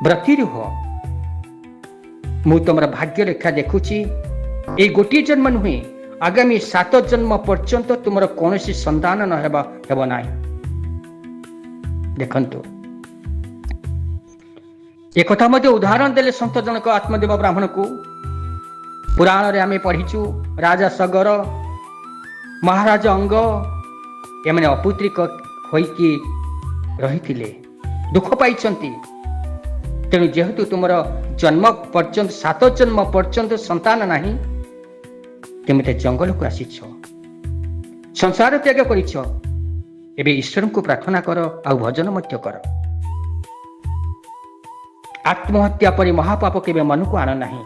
ବ୍ରତୀ ରୁହ। ମୁଁ ତମର ଭାଗ୍ୟ ରେଖା ଦେଖୁଛି, ଏଇ ଗୋଟିଏ ଜନ୍ମ ନୁହେଁ, ଆଗାମୀ 7 ଜନ୍ମ ପର୍ଯ୍ୟନ୍ତ ତୁମର କୌଣସି ସନ୍ତାନ ହେବ ନାହିଁ। ଦେଖନ୍ତୁ, ଏକଥା ମଧ୍ୟ ଉଦାହରଣ ଦେଲେ ସନ୍ଥ ଜଣକ ଆତ୍ମଦେବ ବ୍ରାହ୍ମଣକୁ। ପୁରାଣରେ ଆମେ ପଢିଛୁ, ରାଜା ସଗର, ମହାରାଜ ଅଙ୍ଗ ଏମାନେ ଅପୁତ୍ରିକ ହୋଇକି ରହିଥିଲେ, ଦୁଃଖ ପାଇଛନ୍ତି। ତେଣୁ ଯେହେତୁ ତୁମର ଜନ୍ମ ପର୍ଯ୍ୟନ୍ତ 7 ଜନ୍ମ ପର୍ଯ୍ୟନ୍ତ ସନ୍ତାନ ନାହିଁ, ତୁମେ ତ ଜଙ୍ଗଲକୁ ଆସିଛ, ସଂସାର ତ୍ୟାଗ କରିଛ, ଏବେ ଈଶ୍ୱରଙ୍କୁ ପ୍ରାର୍ଥନା କର ଆଉ ଭଜନ ମଧ୍ୟ କର। ଆତ୍ମହତ୍ୟା ପରି ମହାପାପ କେବେ ମନକୁ ଆଣ ନାହିଁ।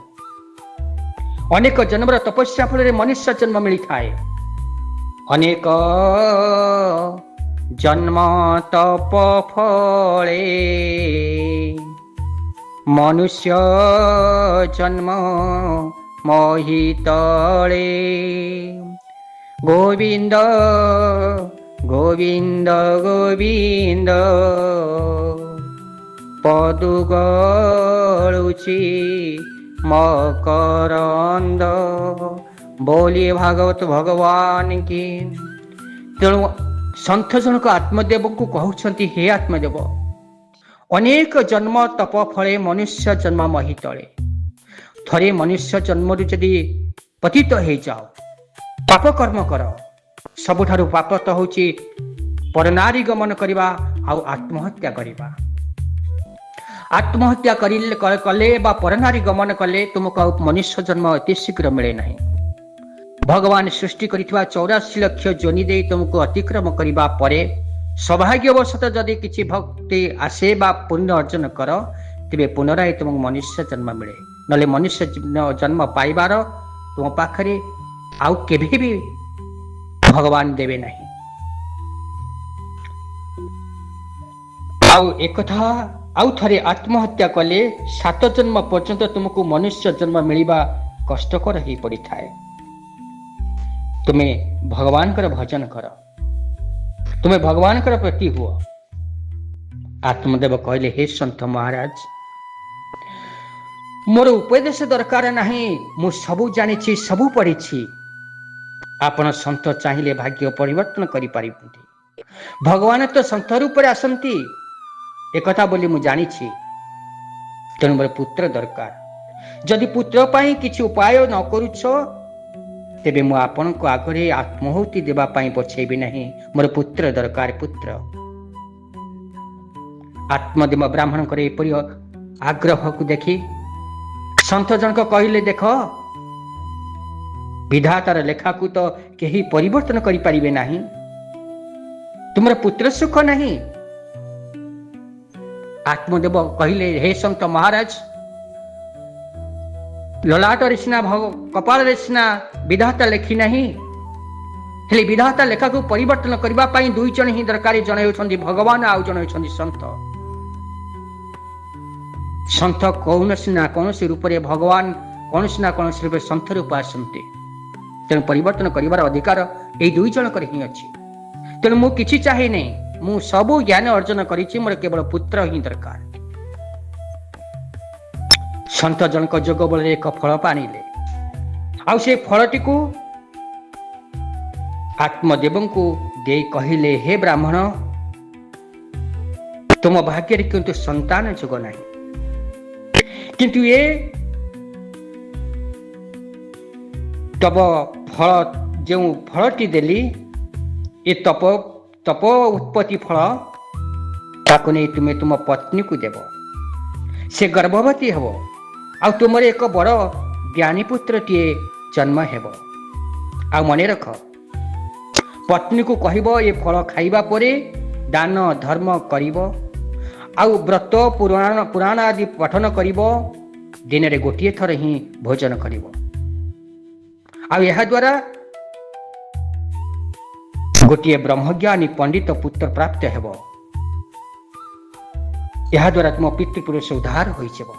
ଅନେକ ଜନ୍ମର ତପସ୍ୟା ଫଳରେ ମନୁଷ୍ୟ ଜନ୍ମ ମିଳିଥାଏ। ଅନେକ ଜନ୍ମ ତପ ଫଳେ ମନୁଷ୍ୟ ଜନ୍ମ ମହିତଳେ। ଗୋବିନ୍ଦ ଗୋବିନ୍ଦ ଗୋବିନ୍ଦ ପଦୁ ଗଳୁଛି ମକରନ୍ଦ, ବୋଲିଏ ଭାଗବତ ଭଗବାନ କି। ତେଣୁ ସନ୍ଥ ଜଣକ ଆତ୍ମଦେବଙ୍କୁ କହୁଛନ୍ତି, ହେ ଆତ୍ମଦେବ, ଅନେକ ଜନ୍ମ ତପ ଫଳେ ମନୁଷ୍ୟ ଜନ୍ମ ମହିତଳେ। ଥରେ ମନୁଷ୍ୟ ଜନ୍ମରୁ ଯଦି ପତିତ ହେଇଯାଅ, ପାପ କର୍ମ କର, ସବୁଠାରୁ ପାପ ତ ହେଉଛି ପରନାରୀ ଗମନ କରିବା ଆଉ ଆତ୍ମହତ୍ୟା କରିବା। ଆତ୍ମହତ୍ୟା କଲେ ବା ପରନାରୀ ଗମନ କଲେ ତୁମକୁ ଆଉ ମନୁଷ୍ୟ ଜନ୍ମ ଅତି ଶୀଘ୍ର ମିଳେ ନାହିଁ। ଭଗବାନ ସୃଷ୍ଟି କରିଥିବା 84 ଲକ୍ଷ ଯୋନି ଦେଇ ତୁମକୁ ଅତିକ୍ରମ କରିବା ପରେ ସୌଭାଗ୍ୟବଶତଃ ଯଦି କିଛି ଭକ୍ତି ଆସେ ବା ପୁଣ୍ୟ ଅର୍ଜନ କର, ତେବେ ପୁନରାୟ ତୁମକୁ ମନୁଷ୍ୟ ଜନ୍ମ ମିଳେ, ନହେଲେ ମନୁଷ୍ୟ ଜନ୍ମ ପାଇବାର ତୁମ ପାଖରେ ଆଉ କେବେ ବି ଭଗବାନ ଦେବେ ନାହିଁ। ଆଉ ଏକଥା ଆଉ ଥରେ, ଆତ୍ମହତ୍ୟା କଲେ 7 ଜନ୍ମ ପର୍ଯ୍ୟନ୍ତ ତୁମକୁ ମନୁଷ୍ୟ ଜନ୍ମ ମିଳିବା कष्टकर हो पड़ी थाए। तुम्हें भगवान भजन कर, तुम्हें भगवान प्रति हुआ। आत्मदेव कहले, हे संत महाराज, मोर उपदेश दरकार नहीं, मु सबू जानी सबू पढ़ी। आपण संत चाहिए भाग्य परिवर्तन करि पारिबंती। भगवान तो संत रूप में आसंती एक बोली मु जानी। तेणु मोर पुत्र दरकार। जदि पुत्र पाई किछि उपाय न करुछ, तेबे मु आपण को आगरे आत्माहुति देबा पाई बछेबी नहीं। मोर पुत्र दरकार, पुत्र। आत्मदेव ब्राह्मण करे एपरि आग्रह को देखी संत जनक कहले, देख विधातार लेखा को तो केही परिवर्तन करि परिबे नहीं। तुमर पुत्र सुख नहीं। आत्मदेव कहले, हे संत महाराज, ललाट रेसिना कपाल रेसिना विधाता लेखी नहीं, हेले विधाता लेखा को परिवर्तन करबा पाई दुई जन ही दरकार। जने होछंती भगवान, आउ जने होछंती संत। संत कौनसी ना कौनसी रूप रे भगवान, कौनसी ना कौनसी रूप संत रूप आसंती। तेणु परिवर्तन करिवार अधिकार एई दुई जन कर ही अछि। तेणु मु किछि चाहे नहीं, मु सबु ज्ञान अर्जन करिछि, मोर केवल पुत्र ही दरकार। संत जनक जोग बल एक फल पानिले, आउ से फलटी को आत्मदेव को दे कहिले, हे ब्राह्मण, तुम भाग्य किंतु संतान जोग नहीं, किंतु ये तब फल जो फलटी देली, ये तप उत्पत्ति फल ताको नहीं तुम्हें तुम पत्नी को देव। से गर्भवती हेब, आ तुमर एक बड़ ज्ञानी पुत्र टीए जन्म हेब। आ मने रख, पत्नी को कहब ये फल खाइबा परे दान धर्म करिब, आउ व्रत पुराण आदि पठन करिब, दिन रे गोटिए थर ही भोजन करिब। आ यह द्वारा गोटिए ब्रह्मज्ञानी पंडित पुत्र प्राप्त हेब। यह द्वारा तुम पितृपुरुष उद्धार होइछब।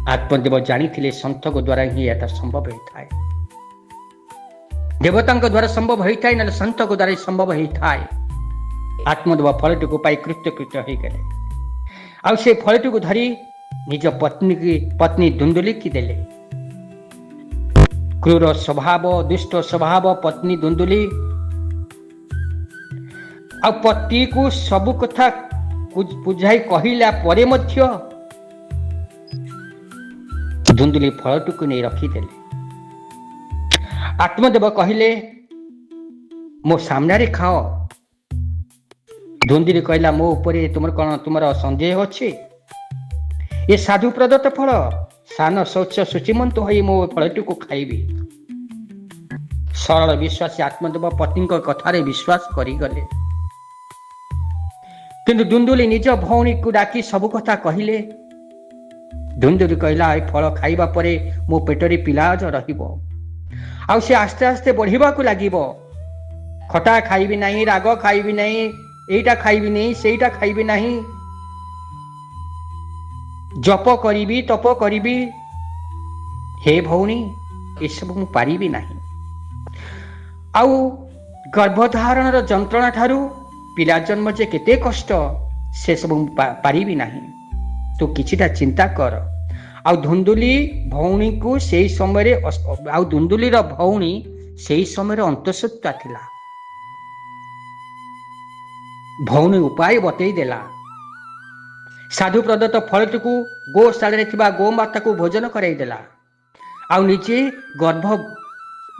आत्मदेव जानी संत को द्वारा ही यह संभव होता है। देवता द्वारा संभव होता है, ना संत को द्वारा संभव होता है। आत्मदेव फलटी को पाई कृत्य हो गए। आ से फलटी को धरी निज पत्नी धुंदुली की देले। क्रूर स्वभाव, दुष्ट स्वभाव पत्नी धुंदुली, आ पति को सबु कथा बुझाई कहला परे मध्य धुंदुली फलटी को नहीं रखीदेले। आत्मदेव कहले, मो सामने खाओ। धुंदुली कहला, मो ऊपर तुमर कौन तुमर संदेह अच्छे? ये साधु प्रदत्त फल, सान शौच शुचिमंत हो मो फलटी को खाइबी। सरल विश्वासी आत्मदेव पत्नी कथारे विश्वास करिगले। किंतु धुंदुली निज भौणी को डाकी सबु कथा कहले। धुंदुली कहला, ए फल खाइबा परे मो पेटरे पिलाज रहिबो, आ से आस्ते आस्ते बढ़िबा को लागिबो। खटा खाइबी नहीं, राग खाइबी नहीं, एटा खाइबी नहीं, सेटा खाइबी नहीं, जप करिबी, तप करिबी। हे भौणी, ये सब मु पारिबी नहीं। आउ गर्भधारण जंत्रणा ठारू पिला जन्म जे केते कष्ट, से सब पारिबी नहीं। तो किछिटा चिंता कर। आउ धुंदुली भौणी को सेई समय आउ धुंदुली रो भौणी सेई समय अंतःसत्त्वा थिला। भौणी उपाय बतई देला। साधु प्रदत्त फलटी को गोशाला गो माता को भोजन कराई देला। आउ निजे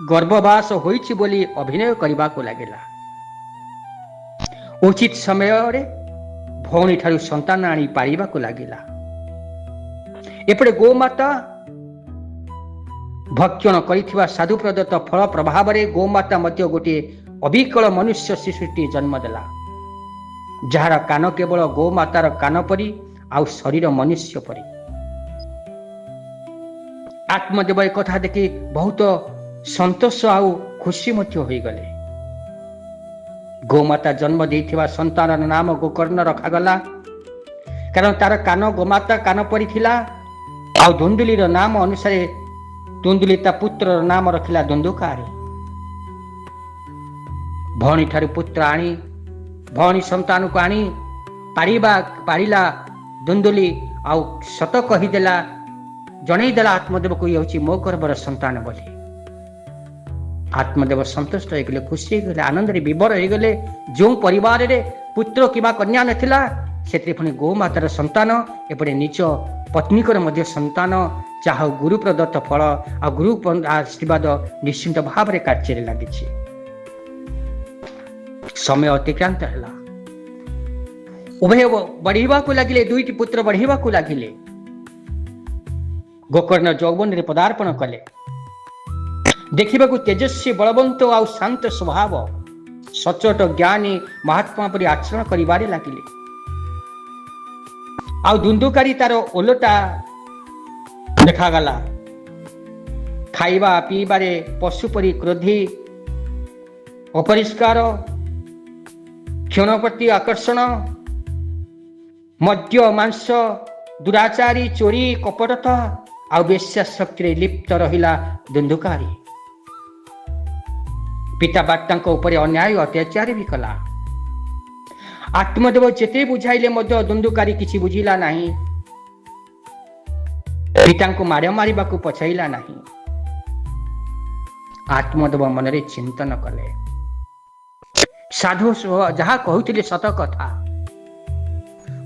गर्भवास होइछि बोली अभिनय करबा को लागेला। उचित समय रे भौणी ठारू संतान आनी पारिबा को लागेला। एपटे गो माता भक्षण करिथिबा साधु प्रदत्त फल प्रभाव रे गो माता मध्य गोटे अविकल मनुष्य शिशुटी जन्म देला, जार कान केवल गो मातार कान परी, आउ शरीर मनुष्य परी। आत्मदेव एक कथा देखि बहुत संतोष आउ खुशी मध्य होई गले। गोमाता जन्म देथिबा संतान नाम गोकर्ण रखागला, कारण तार कान गोमाता कान परी थिला। ଆଉ ଧୁନ୍ଦୁଲିର ନାମ ଅନୁସାରେ ଧୁନ୍ଦୁଲି ତା ପୁତ୍ରର ନାମ ରଖିଲା ଧୁନ୍ଦୁକାରୀ। ଭଉଣୀ ଠାରୁ ପୁତ୍ର ଆଣି ଭଉଣୀ ସନ୍ତାନକୁ ଆଣି ପାରିଲା ଧୁନ୍ଦୁଲି ଆଉ ସତ କହିଦେଲା, ଜଣେଇଦେଲା ଆତ୍ମଦେବକୁ ଇଏ ହେଉଛି ମୋ ଗର୍ଭର ସନ୍ତାନ ବୋଲି। ଆତ୍ମଦେବ ସନ୍ତୁଷ୍ଟ ହେଇଗଲେ, ଖୁସି ହେଇଗଲେ, ଆନନ୍ଦରେ ବିଭୋର ହେଇଗଲେ। ଯେଉଁ ପରିବାରରେ ପୁତ୍ର କିମ୍ବା କନ୍ୟା ନଥିଲା ସେଥିରେ ପୁଣି ଗୋମାତାର ସନ୍ତାନ, ଏପଟେ ନିଜ ପତ୍ନୀଙ୍କର ମଧ୍ୟ ସନ୍ତାନ, ଯାହା ଗୁରୁ ପ୍ରଦତ୍ତ ଫଳ ଆଉ ଗୁରୁ ଆଶୀର୍ବାଦ ନିଶ୍ଚିନ୍ତ ଭାବରେ କାର୍ଯ୍ୟରେ ଲାଗିଛି। ସମୟ ଅତିକ୍ରାନ୍ତ ହେଲା, ଉଭୟ ବଢିବାକୁ ଲାଗିଲେ, ଦୁଇଟି ପୁତ୍ର ବଢିବାକୁ ଲାଗିଲେ। ଗୋକର୍ଣ୍ଣ ଯୌବନରେ ପଦାର୍ପଣ କଲେ। ଦେଖିବାକୁ ତେଜସ୍ୱୀ, ବଳବନ୍ତ ଆଉ ଶାନ୍ତ ସ୍ୱଭାବ, ସଚ୍ଚୋଟ ଜ୍ଞାନୀ ମହାତ୍ମା ପରି ଆଚରଣ କରିବାରେ ଲାଗିଲେ। ଆଉ ଧୁନ୍ଦୁକାରୀ ତାର ଓଲଟା ଦେଖାଗଲା। ଖାଇବା ପିଇବାରେ ପଶୁ ପରି କ୍ରୋଧୀ, ଅପରିଷ୍କାର, କ୍ଷଣ ପ୍ରତି ଆକର୍ଷଣ, ମଦ୍ୟ ମାଂସ, ଦୁରାଚାରୀ, ଚୋରି, କପଟତା ଆଉ ବେଶ୍ୟା ଶକ୍ତିରେ ଲିପ୍ତ ରହିଲା ଧୁନ୍ଦୁକାରୀ। ପିତା ମାତାଙ୍କ ଉପରେ ଅନ୍ୟାୟ ଅତ୍ୟାଚାର ବି କଲା। ଆତ୍ମଦେବ ଯେତେ ବୁଝାଇଲେ ମଧ୍ୟ ଧୁନ୍ଦୁକାରୀ କିଛି ବୁଝିଲା ନାହିଁ। ପିତାଙ୍କୁ ମାଡ଼ ମାରିବାକୁ ପଛାଇଲା ନାହିଁ। ଆତ୍ମଦେବ ମନରେ ଚିନ୍ତନ କଲେ, ସାଧୁ ଯାହା କହୁଥିଲେ ସତ କଥା।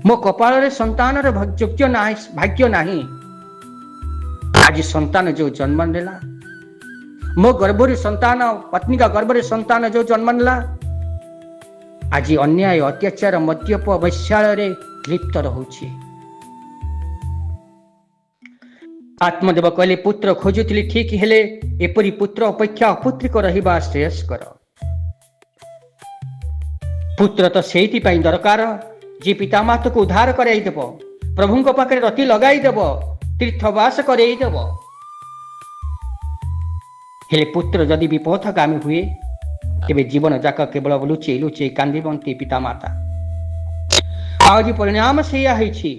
ମୋ କପାଳରେ ସନ୍ତାନର ଭାଗ୍ୟ ନାହିଁ। ଆଜି ସନ୍ତାନ ଯୋଉ ଜନ୍ମ ନେଲା, ମୋ ଗର୍ଭରେ ସନ୍ତାନ, ପତ୍ନୀଙ୍କ ଗର୍ଭରେ ସନ୍ତାନ ଯୋଉ ଜନ୍ମ ନେଲା, ଆଜି ଅନ୍ୟାୟ ଅତ୍ୟାଚାର ମଦ୍ୟପ ବୈଶ୍ୟାଳୟରେ ଲିପ୍ତ ରହୁଛି। ଆତ୍ମଦେବ କହିଲେ, ପୁତ୍ର ଖୋଜୁଥିଲି ଠିକ, ହେଲେ ଏପରି ପୁତ୍ର ଅପେକ୍ଷା ଅପୁତ୍ରିକ ରହିବା ଶ୍ରେୟସ୍କର। ପୁତ୍ର ତ ସେଇଥିପାଇଁ ଦରକାର ଯେ ପିତାମାତାକୁ ଉଦ୍ଧାର କରାଇଦେବ, ପ୍ରଭୁଙ୍କ ପାଖରେ ରତି ଲଗାଇଦେବ, ତୀର୍ଥବାସ କରାଇଦେବ। ହେଲେ ପୁତ୍ର ଯଦି ବିପଥଗାମୀ ହୁଏ, ତେବେ ଜୀବନ ଯାକ କେବଳ ଲୁଚେଇ ଲୁଚେଇ କାନ୍ଦିବନ୍ତି ପିତାମାତା। ଆଉ ଆଜି ପରିଣାମ ସେଇଆ ହେଇଛି।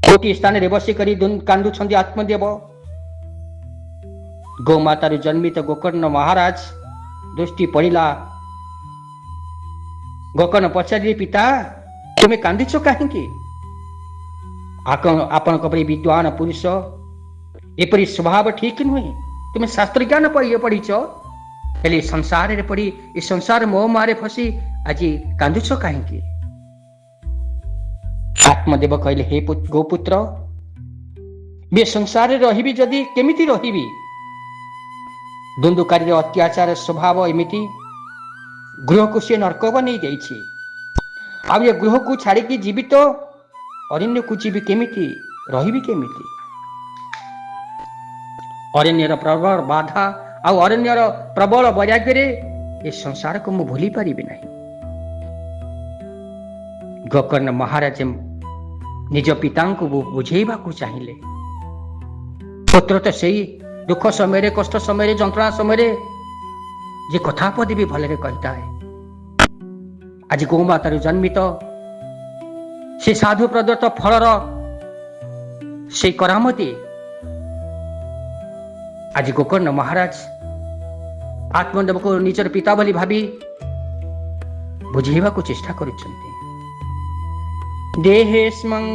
ଗୋଟିଏ ସ୍ଥାନରେ ବସିକରି କାନ୍ଦୁଛନ୍ତି ଆତ୍ମଦେବ। ଗୋମାତାରୁ ଜନ୍ମିତ ଗୋକର୍ଣ୍ଣ ମହାରାଜ ଦୃଷ୍ଟି ପଡ଼ିଲା। ଗୋକର୍ଣ୍ଣ ପଚାରିଲେ, ପିତା ତୁମେ କାନ୍ଦିଛ କାହିଁକି? ଆପଣଙ୍କ ପରି ବିଦ୍ୱାନ ପୁରୁଷ, ଏପରି ସ୍ୱଭାବ ଠିକ ନୁହେଁ। ତୁମେ ଶାସ୍ତ୍ର ଜ୍ଞାନ ପଢିଛ, ହେଲେ ସଂସାରରେ ପଡି ଏ ସଂସାର ମୋହମାରେ ଫସି ଆଜି କାନ୍ଦୁଛ କାହିଁକି? ଆତ୍ମଦେବ କହିଲେ, ହେ ଗୋପୁତ୍ର, ଏ ସଂସାରରେ ରହିବି ଯଦି କେମିତି ରହିବି? ଧୁନ୍ଦୁକାରୀର ଅତ୍ୟାଚାର ସ୍ୱଭାବ ଏମିତି, ଗୃହକୁ ସେ ନର୍କ ବନେଇ ଦେଇଛି। ଆଉ ଏ ଗୃହକୁ ଛାଡ଼ିକି ଯିବି ତ ଅରଣ୍ୟକୁ ଯିବି କେମିତି, ରହିବି କେମିତି? ଅରଣ୍ୟର ପ୍ରବଳ ବାଧା ଆଉ ଅରଣ୍ୟର ପ୍ରବଳ ବୈରାଗ୍ୟରେ ଏ ସଂସାରକୁ ମୁଁ ଭୁଲି ପାରିବି ନାହିଁ। ଗୋକର୍ଣ୍ଣ ମହାରାଜ ନିଜ ପିତାଙ୍କୁ ବୁଝେଇବାକୁ ଚାହିଁଲେ। ପୁତ୍ର ତ ସେଇ ଦୁଃଖ ସମୟରେ, କଷ୍ଟ ସମୟରେ, ଯନ୍ତ୍ରଣା ସମୟରେ ଯେ କଥା ପଦେ ବି ଭଲରେ କହିଥାଏ। ଆଜି ଗୋମାତାରୁ ଜନ୍ମିତ ସେ ସାଧୁ ପ୍ରଦତ୍ତ ଫଳର ସେଇ କରାମତି ଆଜି ଗୋକର୍ଣ୍ଣ ମହାରାଜ ଆତ୍ମଦେବକୁ ନିଜର ପିତା ବୋଲି ଭାବି ବୁଝେଇବାକୁ ଚେଷ୍ଟା କରୁଛନ୍ତି। ଦେହେସ୍ମଂ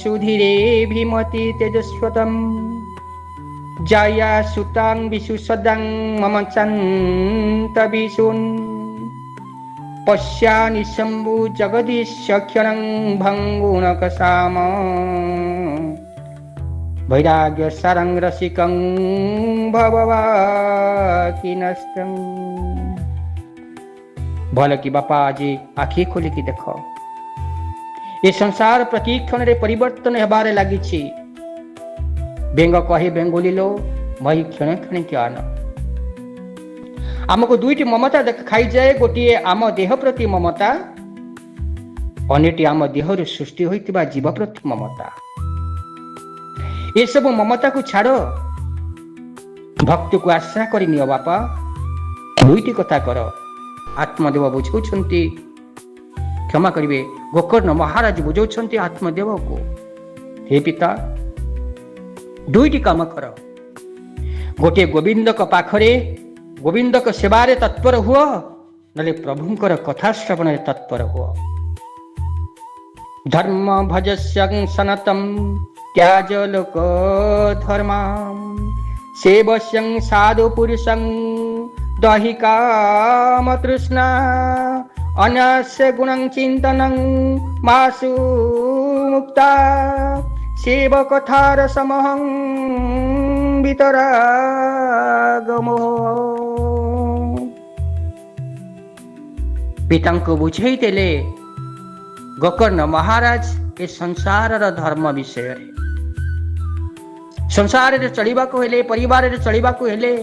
ସୁଧୀରେ ଭୀମତି ତେଜସ୍ୱତମ୍ ଜାୟା ସୁତାଂ ବିଶୁସଦାଂ ମମଚନ୍ତ ବିଶୁନ୍ ପଶ୍ୟାନି ଶମ୍ଭୁ ଜଗଦୀଶ କ୍ଷଣଂ ଭଙ୍ଗୁଣକସାମ ବୈରାଗ୍ୟ ସାରଂ ରସିକଂ ଭବବାକିନସ୍ତଂ। ଭଲ କି ବାପା ଆଜି ଆଖି ଖୋଲିକି ଦେଖ, ଏ ସଂସାର ପ୍ରତି କ୍ଷଣରେ ପରିବର୍ତ୍ତନ ହେବାରେ ଲାଗିଛି। ବେଙ୍ଗ କହେ ବେଙ୍ଗୁଲିଲୋ ମଇ କ୍ଷଣ କ୍ଷଣିକ ଆନ। ଆମକୁ ଦୁଇଟି ମମତା ଖାଇଯାଏ। ଗୋଟିଏ ଆମ ଦେହ ପ୍ରତି ମମତା, ଅନ୍ୟଟି ଆମ ଦେହରୁ ସୃଷ୍ଟି ହୋଇଥିବା ଜୀବ ପ୍ରତି ମମତା। ଏସବୁ ମମତାକୁ ଛାଡ, ଭକ୍ତିକୁ ଆଶ୍ରା କରି ନିଅ ବାପା। ଦୁଇଟି କଥା କର। ଆତ୍ମଦେବ ବୁଝାଉଛନ୍ତି, କ୍ଷମା କରିବେ, ଗୋକର୍ଣ୍ଣ ମହାରାଜ ବୁଝାଉଛନ୍ତି ଆତ୍ମଦେବକୁ, ହେ ପିତା, दुईटी काम कर, गोटे गोविंद पाखरे गोविंद सेवारे तत्पर हुआ, नले प्रभुंकर कथा श्रवण तत्पर हुआ। धर्म भजस्यं सनतं त्याज लोक धर्मां सेवस्यं साधु पुरुषं दहि काम तृष्णा अनस्य गुणं चिन्तनं मासु मुक्ता सेवकथार समहं वितरागमो। पिता को बुझे देले गोकर्ण महाराज ए संसार धर्म विषय, संसार चलवा हेले परिवार चलवा हेले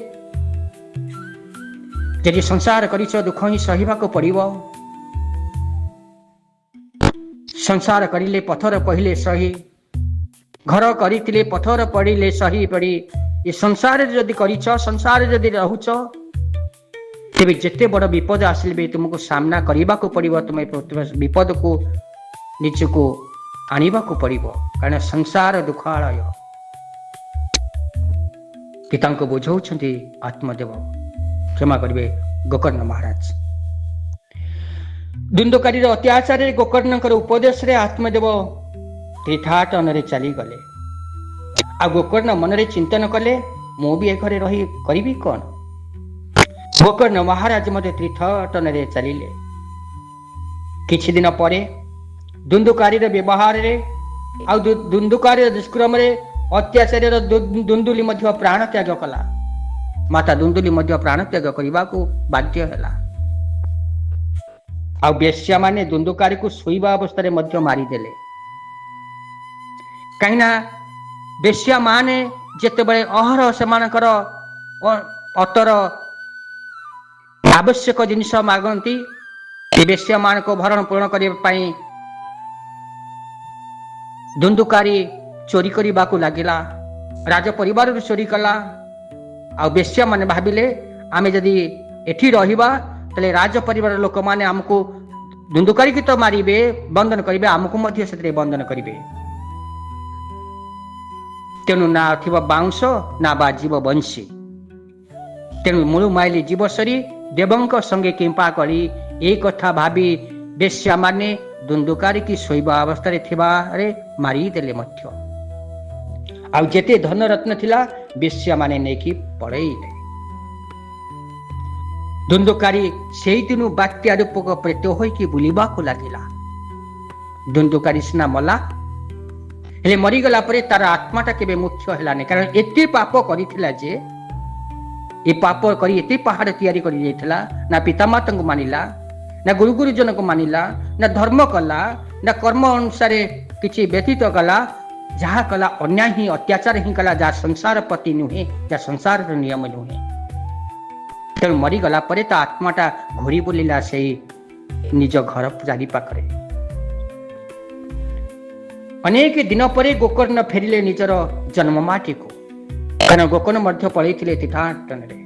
यदि संसार करिछ दुख ही सहिबा को पड़िबो। संसार करिले पथर पहिले सही, घर करितिले पथर पड़िले सही पड़ी। ये संसार जदि करिछ, संसार जदि रहुछ, तेबे जेते बड़ विपद आसिले तुमको सामना करबा को पड़िबो। तुम विपद को निजको आनिबा को पड़िबो, कारण संसार दुखालय। पिता को बुझाउछन्ति आत्मदेव, क्षमा करिवे गोकर्ण महाराज। दुंदुकारी अत्याचार गोकर्णकर उपदेश रे आत्मदेव तीर्थाटन रे चली गले। आ गोकर्ण मनरे चिंतन कले, मु भी ए घरे रही करिबी कोन। गोकर्ण महाराज मते तीर्थाटन रे चलिले। किछि दिन परे दुंदुकारी व्यवहार रे आ दुंदुकारी दुष्कर्म रे अत्याचार दुंदुली मध्य प्राण त्याग कला। माता दुंदुली मध्य प्राण त्याग करने को बाध्य है। आ बेश्या माने दुंदुकारी को शोइबा अवस्था मध्य मारिदेले। कहीं बेश्या माने जिते बड़े अहर से अतर आवश्यक जिनिस मागंती, बेश्या मान को भरण पूर्ण करने दुंदुकारी चोरी करने को लगिला। राज परिवार चोरी कला। आ बेश्या माने भाविले आमे जदि एठी रहिबा तले राज परिवार लोक माने हमको दुंदुकारी की तो मारिबे, बंधन करिबे, हमको मध्य सेते बंधन करिबे। तेणु ना थिबा बाउंस ना बाजीव बंशी। तेणु मुळु माइली जीवसरी देवंक संगे किंपा करी ए कथा भाबी बेश्या माने दुंदुकारी की शोइबा अवस्था रे थिबा रे मारी देले मध्य। आ जेते धन रत्न थिला बेश्या माने नेकी पड़ेइले। दुंदुकारी सेई दिनु बात्या रूपक प्रेत होइकी बुलिबा को लागिला। दुंदुकारी सिना मला, हेले मरीगला परे तार आत्माटा केबे मुख्य हेलाने, कारण एते पाप करिथिला जे ए पाप करी एते पहाड़ तैयारी करी जाइथिला। ना पितामाता को मानिला, ना गुरु गुरुजन को मानिला, ना धर्म कला, ना कर्म अनुसार किछि व्यतीत कला। जहा कला अन्याय ही अत्याचार ही कला, जहा संसार पति नुहे, जहा संसार नियम नुहे। तेणु मरीगला परे ता आत्माटा घोरी बुलिला से निज घर चारि पाखरे। अनेक दिन परे गोकर्ण फेरिले निजर जन्ममाटी को, कारण गोकर्ण मध्य पळैथिले तीर्थाटन रे।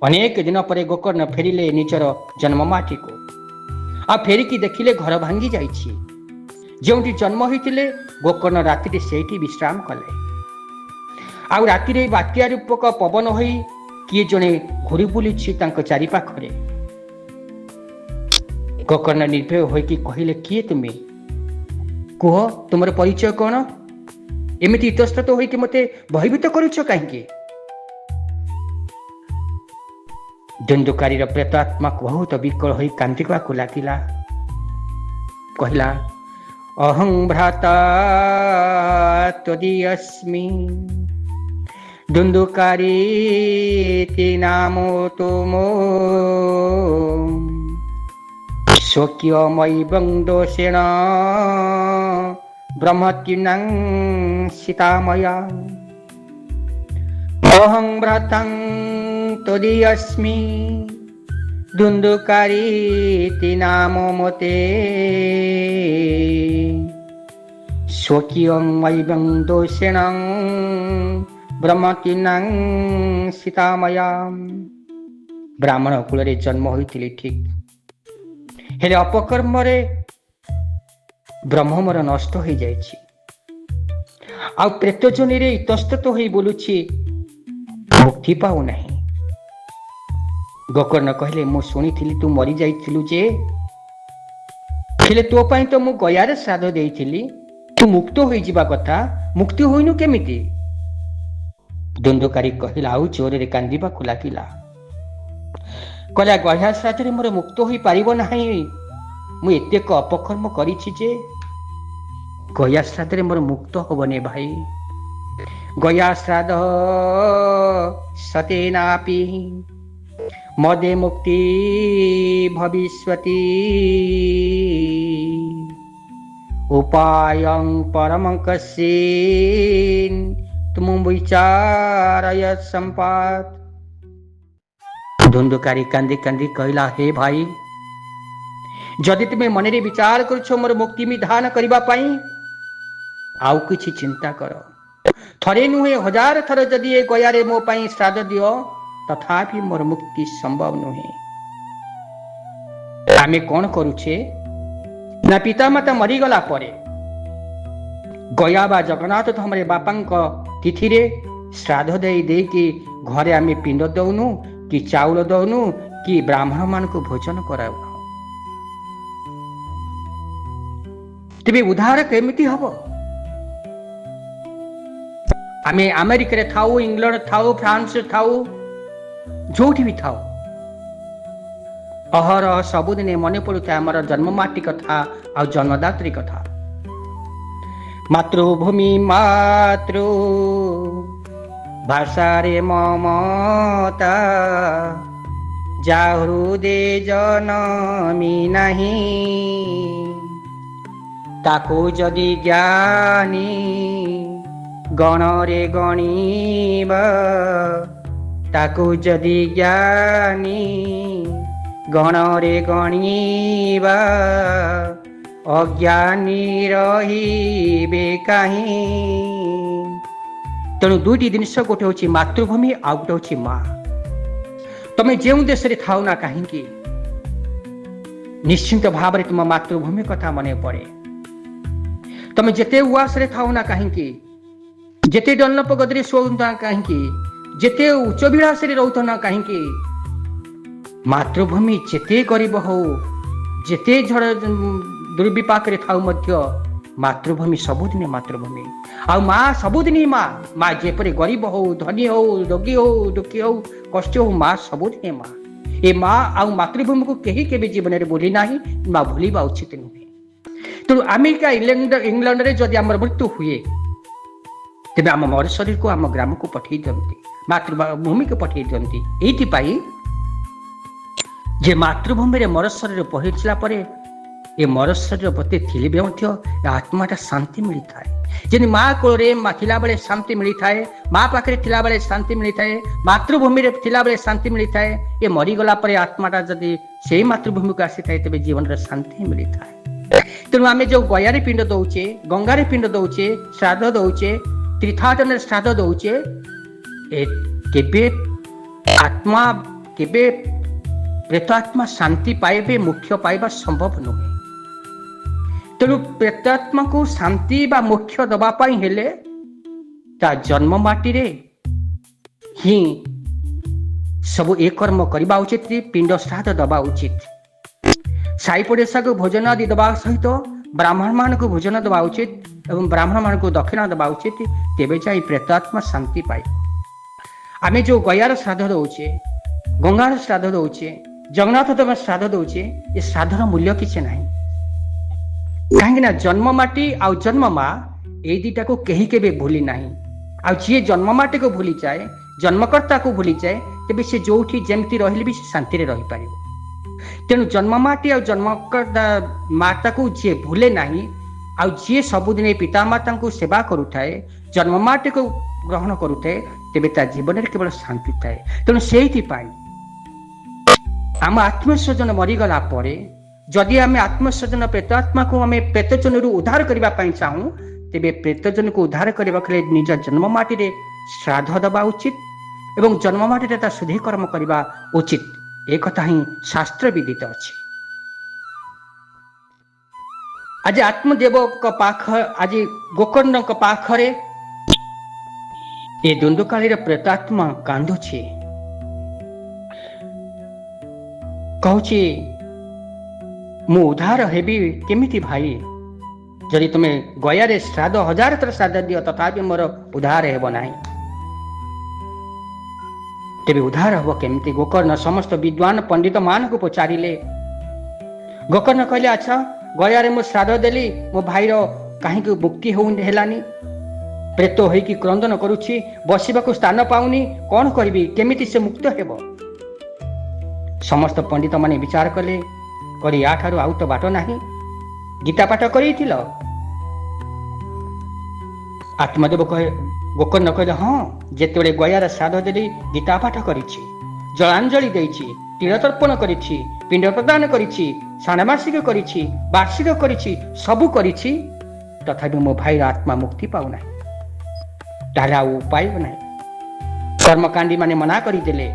अनेक दिन परे गोकर्ण फेरिले निजर जन्ममाटी को। आ फेरिकी देखिले घर भांगी जाइछि। जोंटी जन्म होइतिले गोकर्ण राति सेठी विश्राम कले। आ राति रे बात्या रूपक पवन होई किए जने घुरी बुलिछि तांको चारि पाखरे। गोकर्ण निर्भय होइकी कहिले, किए तुमे, कुह तुमर परिचय कोन? एमिति इतस्तत होइकी मते भयभीत करूछ काहेकि? दुंदुकारी प्रेतात्मा बहुत विकल होई कांदिबा को लागिला। कहिला, अहं भ्राता त्वदीयस्मि दुंदुकारी नामो तुमो स्वकीयमयं दोषेण ब्रह्मत्युनं सीतामया। अहं भ्रातं त्वदीयस्मि दुंदुकारी नामो मते स्वकीयमयं दोषेण ब्रह्मत्युनं सीतामया। ब्राह्मण कुल जन्म होइथिले ठीक, हेले अपकर्म रे ब्रह्म मोर नष्ट हो जाइछि। ଆଉ ପ୍ରେତ ଜନିରେ ଇତସ୍ତତ ହୋଇ ବୁଲୁଛି, ମୁକ୍ତି ପାଉନାହିଁ। ଗୋକର୍ଣ୍ଣ କହିଲେ, ମୁଁ ଶୁଣିଥିଲି ତୁ ମରି ଯାଇଥିଲୁ ଯେ, ହେଲେ ତୋ ପାଇଁ ତ ମୁଁ ଗୟାରେ ଶ୍ରାଦ୍ଧ ଦେଇଥିଲି। ତୁ ମୁକ୍ତ ହୋଇଯିବା କଥା, ମୁକ୍ତି ହୋଇନୁ କେମିତି? ଧୁନ୍ଧୁକାରୀ କହିଲା, ଆଉ ଜୋରରେ କାନ୍ଦିବାକୁ ଲାଗିଲା। କହିଲା, ଗୟା ଶ୍ରାଦ୍ଧରେ ମୋର ମୁକ୍ତ ହୋଇପାରିବ ନାହିଁ। ମୁଁ ଏତେ ଏକ ଅପକର୍ମ କରିଛି ଯେ ଗୟା ଶ୍ରାଦ୍ଧରେ ମୋର ମୁକ୍ତ ହବନି ଭାଇ। ଗୟା ଶ୍ରାଦ୍ଧ ସତେନାପି ମଦେ ମୁକ୍ତି ଭବିଷ୍ୟତି ଉପାୟଂ ପରମଂ କଶ୍ଚିନ୍ ତୁମ ବିଚାରୟ ସମ୍ପାତ। ଧୁନ୍ଧୁକାରୀ କାନ୍ଦି କାନ୍ଦି କହିଲା, ହେ ଭାଇ, ଯଦି ତୁମେ ମନରେ ବିଚାର କରୁଛ ମୋର ମୁକ୍ତି ବିଧାନ କରିବା ପାଇଁ, ଆଉ କିଛି ଚିନ୍ତା କର। ଥରେ ନୁହେଁ, ହଜାର ଥର ଯଦି ଏ ଗୟାରେ ମୋ ପାଇଁ ଶ୍ରାଦ୍ଧ ଦିଅ, ତଥାପି ମୋର ମୁକ୍ତି ସମ୍ଭବ ନୁହେଁ। ଆମେ କଣ କରୁଛେ ନା, ପିତାମାତା ମରିଗଲା ପରେ ଗୟା ବା ଜଗନ୍ନାଥ ଧାମରେ ବାପାଙ୍କ ତିଥିରେ ଶ୍ରାଦ୍ଧ ଦେଇକି ଘରେ ଆମେ ପିଣ୍ଡ ଦଉନୁ, କି ଚାଉଳ ଦଉନୁ, କି ବ୍ରାହ୍ମଣ ମାନଙ୍କୁ ଭୋଜନ କରାଉନୁ। ତେବେ ଉଦ୍ଧାର କେମିତି ହବ? ଆମେ ଆମେରିକାରେ ଥାଉ, ଇଂଲଣ୍ଡ ଥାଉ, ଫ୍ରାନ୍ସରେ ଥାଉ, ଯୋଉଠି ବି ଥାଉ, ଅହରହ ସବୁଦିନେ ମନେ ପଡୁଥାଏ ଆମର ଜନ୍ମମାଟି କଥା ଆଉ ଜନ୍ମଦାତ୍ରୀ କଥା। ମାତୃଭୂମି ମାତୃ ଭାଷାରେ ମମତା, ଯା ହୃଦେ ଜନମି ନାହିଁ, ତାକୁ ଯଦି ଜ୍ଞାନୀ ଗଣରେ ଗଣିବା, ତାକୁ ଯଦି ଜ୍ଞାନୀ ଗଣରେ ଗଣିବା, ଅଜ୍ଞାନୀ ରହିବେ କାହିଁ। ତେଣୁ ଦୁଇଟି ଜିନିଷ, ଗୋଟେ ହଉଛି ମାତୃଭୂମି, ଆଉ ଗୋଟେ ହଉଛି ମା। ତମେ ଯେଉଁ ଦେଶରେ ଥାଉ ନା କାହିଁକି, ନିଶ୍ଚିନ୍ତ ଭାବରେ ତୁମ ମାତୃଭୂମି କଥା ମନେ ପଡେ। ତମେ ଯେତେ ଉଆସରେ ଥାଉ ନା କାହିଁକି, ଯେତେ ଡଲ୍ଲପ ଗଦିରେ ଶୋଉ ନା କାହିଁକି, ଯେତେ ଉଚ୍ଚ ବିଳାସରେ ରହୁଥାଉ ନା କାହିଁକି, ମାତୃଭୂମି ଯେତେ ଗରିବ ହଉ, ଯେତେ ଝଡ଼ ଦୁର୍ବିପାକରେ ଥାଉ ମଧ୍ୟ, ମାତୃଭୂମି ସବୁଦିନେ ମାତୃଭୂମି। ଆଉ ମା ସବୁଦିନେ ମା। ମା ଯେପରି ଗରିବ ହଉ, ଧନୀ ହଉ, ରୋଗୀ ହଉ, ଦୁଃଖୀ ହଉ, କଷ୍ଟ ହଉ, ମା ସବୁଦିନେ ମା। ଏ ମା ଆଉ ମାତୃଭୂମିକୁ କେହି କେବେ ଜୀବନରେ ଭୁଲି ନାହିଁ, ବା ଭୁଲିବା ଉଚିତ ନୁହେଁ। ତେଣୁ ଆମେରିକା, ଇଂଲଣ୍ଡରେ ଯଦି ଆମର ମୃତ୍ୟୁ ହୁଏ, ତେବେ ଆମ ମର ଶରୀରକୁ ଆମ ଗ୍ରାମକୁ ପଠେଇ ଦିଅନ୍ତି, ମାତୃଭୂମିକୁ ପଠେଇ ଦିଅନ୍ତି। ଏଇଥିପାଇଁ ଯେ ମାତୃଭୂମିରେ ମର ଶରୀର ପହଞ୍ଚିଲା ପରେ ଏ ମର ଶରୀର ପ୍ରତି ଥିଲେ ବି ମଧ୍ୟ ଆତ୍ମାଟା ଶାନ୍ତି ମିଳିଥାଏ। ଯେମିତି ମା କୋଳରେ ଥିଲାବେଳେ ଶାନ୍ତି ମିଳିଥାଏ, ମା ପାଖରେ ଥିଲାବେଳେ ଶାନ୍ତି ମିଳିଥାଏ, ମାତୃଭୂମିରେ ଥିଲାବେଳେ ଶାନ୍ତି ମିଳିଥାଏ, ଏ ମରିଗଲା ପରେ ଆତ୍ମାଟା ଯଦି ସେଇ ମାତୃଭୂମିକୁ ଆସିଥାଏ, ତେବେ ଜୀବନରେ ଶାନ୍ତି ମିଳିଥାଏ। ତେଣୁ ଆମେ ଯୋଉ ଗୟାରେ ପିଣ୍ଡ ଦଉଛେ, ଗଙ୍ଗାରେ ପିଣ୍ଡ ଦଉଛେ, ଶ୍ରାଦ୍ଧ ଦଉଛେ, ତୀର୍ଥାଟନରେ ଶ୍ରାଦ୍ଧ ଦଉଛେ, କେବେ ଆତ୍ମା, କେବେ ପ୍ରେତାତ୍ମା ଶାନ୍ତି ପାଇବେ, ମୋକ୍ଷ ପାଇବା ସମ୍ଭବ ନୁହେଁ। ତେଣୁ ପ୍ରେତାତ୍ମାକୁ ଶାନ୍ତି ବା ମୋକ୍ଷ ଦେବା ପାଇଁ ହେଲେ ତା ଜନ୍ମ ମାଟିରେ ହିଁ ସବୁ ଏ କର୍ମ କରିବା ଉଚିତ, ପିଣ୍ଡ ଶ୍ରାଦ୍ଧ ଦେବା ଉଚିତ। ସାଇ ପଡ଼ିଶାକୁ ଭୋଜନ ଆଦି ଦେବା ସହିତ ବ୍ରାହ୍ମଣ ମାନଙ୍କୁ ଭୋଜନ ଦେବା ଉଚିତ ଏବଂ ବ୍ରାହ୍ମଣ ମାନଙ୍କୁ ଦକ୍ଷିଣା ଦେବା ଉଚିତ। ତେବେ ଯାଇ ପ୍ରେତାତ୍ମା ଶାନ୍ତି ପାଏ। ଆମେ ଯୋଉ ଗୟାର ଶ୍ରାଦ୍ଧ ଦଉଛେ, ଗଙ୍ଗାର ଶ୍ରାଦ୍ଧ ଦଉଛେ, ଜଗନ୍ନାଥ ଦେବ ଶ୍ରାଦ୍ଧ ଦଉଛେ, ଏ ଶ୍ରାଦ୍ଧର ମୂଲ୍ୟ କିଛି ନାହିଁ। କାହିଁକି ନା ଜନ୍ମ ମାଟି ଆଉ ଜନ୍ମ ମା, ଏଇ ଦିଟାକୁ କେହି କେବେ ଭୁଲି ନାହିଁ। ଆଉ ଯିଏ ଜନ୍ମ ମାଟିକୁ ଭୁଲିଯାଏ, ଜନ୍ମକର୍ତ୍ତାକୁ ଭୁଲିଯାଏ, ତେବେ ସେ ଯୋଉଠି ଯେମିତି ରହିଲେ ବି ସେ ଶାନ୍ତିରେ ରହିପାରିବ। ତେଣୁ ଜନ୍ମ ମାଟି ଆଉ ଜନ୍ମକର୍ତ୍ତା ମାତାକୁ ଯିଏ ଭୁଲେ ନାହିଁ, ଆଉ ଯିଏ ସବୁଦିନେ ପିତାମାତାଙ୍କୁ ସେବା କରୁଥାଏ, ଜନ୍ମ ମାଟିକୁ ଗ୍ରହଣ କରୁଥାଏ, ତେବେ ତା ଜୀବନରେ କେବଳ ଶାନ୍ତି ଥାଏ। ତେଣୁ ସେଇଥିପାଇଁ ଆମ ଆତ୍ମସ୍ୱଜନ ମରିଗଲା ପରେ ଯଦି ଆମେ ଆତ୍ମସ୍ୱଜନ ପ୍ରେତାତ୍ମାକୁ ଆମେ ପ୍ରେତଜନରୁ ଉଦ୍ଧାର କରିବା ପାଇଁ ଚାହୁଁ, ତେବେ ପ୍ରେତଜନକୁ ଉଦ୍ଧାର କରିବାକୁ ହେଲେ ନିଜ ଜନ୍ମ ମାଟିରେ ଶ୍ରାଦ୍ଧ ଦେବା ଉଚିତ ଏବଂ ଜନ୍ମ ମାଟିରେ ତା ଶୁଦ୍ଧିକର୍ମ କରିବା ଉଚିତ। ଏ କଥା ହିଁ ଶାସ୍ତ୍ର ବିଦିତ ଅଛି। ଆଜି ଆତ୍ମଦେବଙ୍କ ପାଖ, ଆଜି ଗୋକର୍ଣ୍ଣଙ୍କ ପାଖରେ ଏ ଦ୍ୱନ୍ଦ୍ୱକାଳୀର ପ୍ରେତାତ୍ମା କାନ୍ଦୁଛି, କହୁଛି ମୁଁ ଉଦ୍ଧାର ହେବି କେମିତି ଭାଇ? ଯଦି ତୁମେ ଗୟାରେ ଶ୍ରାଦ୍ଧ 1000 ଥର ଶ୍ରାଦ୍ଧ ଦିଅ ତଥାପି ମୋର ଉଦ୍ଧାର ହେବ ନାହିଁ। ତେବେ ଉଦ୍ଧାର ହେବ କେମିତି? ଗୋକର୍ଣ୍ଣ ସମସ୍ତ ବିଦ୍ୱାନ ପଣ୍ଡିତ ମାନଙ୍କୁ ପଚାରିଲେ। ଗୋକର୍ଣ୍ଣ କହିଲେ, ଆଚ୍ଛା ଗୟାରେ ମୁଁ ଶ୍ରାଦ୍ଧ ଦେଲି, ମୋ ଭାଇର କାହିଁକି ମୁକ୍ତି ହେଲାନି? ପ୍ରେତ ହୋଇକି କ୍ରନ୍ଦନ କରୁଛି, ବସିବାକୁ ସ୍ଥାନ ପାଉନି, କ'ଣ କରିବି? କେମିତି ସେ ମୁକ୍ତ ହେବ? ସମସ୍ତ ପଣ୍ଡିତ ମାନେ ବିଚାର କଲେ, କରି ୟାଠାରୁ ଆଉ ତ ବାଟ ନାହିଁ। ଗୀତା ପାଠ କରିଥିଲ? ଆତ୍ମଦେବ ଗୋକର୍ଣ୍ଣ କହିଲେ, ହଁ, ଯେତେବେଳେ ଗୟାର ଶ୍ରାଦ୍ଧ ଦେଲି ଗୀତା ପାଠ କରିଛି, ଜଳାଞ୍ଜଳି ଦେଇଛି, ତିଳତର୍ପଣ କରିଛି, ପିଣ୍ଡ ପ୍ରଦାନ କରିଛି, ଷାଣ୍ମାସିକ କରିଛି, ବାର୍ଷିକ କରିଛି, ସବୁ କରିଛି, ତଥାପି ମୋ ଭାଇର ଆତ୍ମା ମୁକ୍ତି ପାଉନାହିଁ। ତାହେଲେ ଆଉ ଉପାୟ ନାହିଁ। କର୍ମକାଣ୍ଡୀ ମାନେ ମନା କରିଦେଲେ।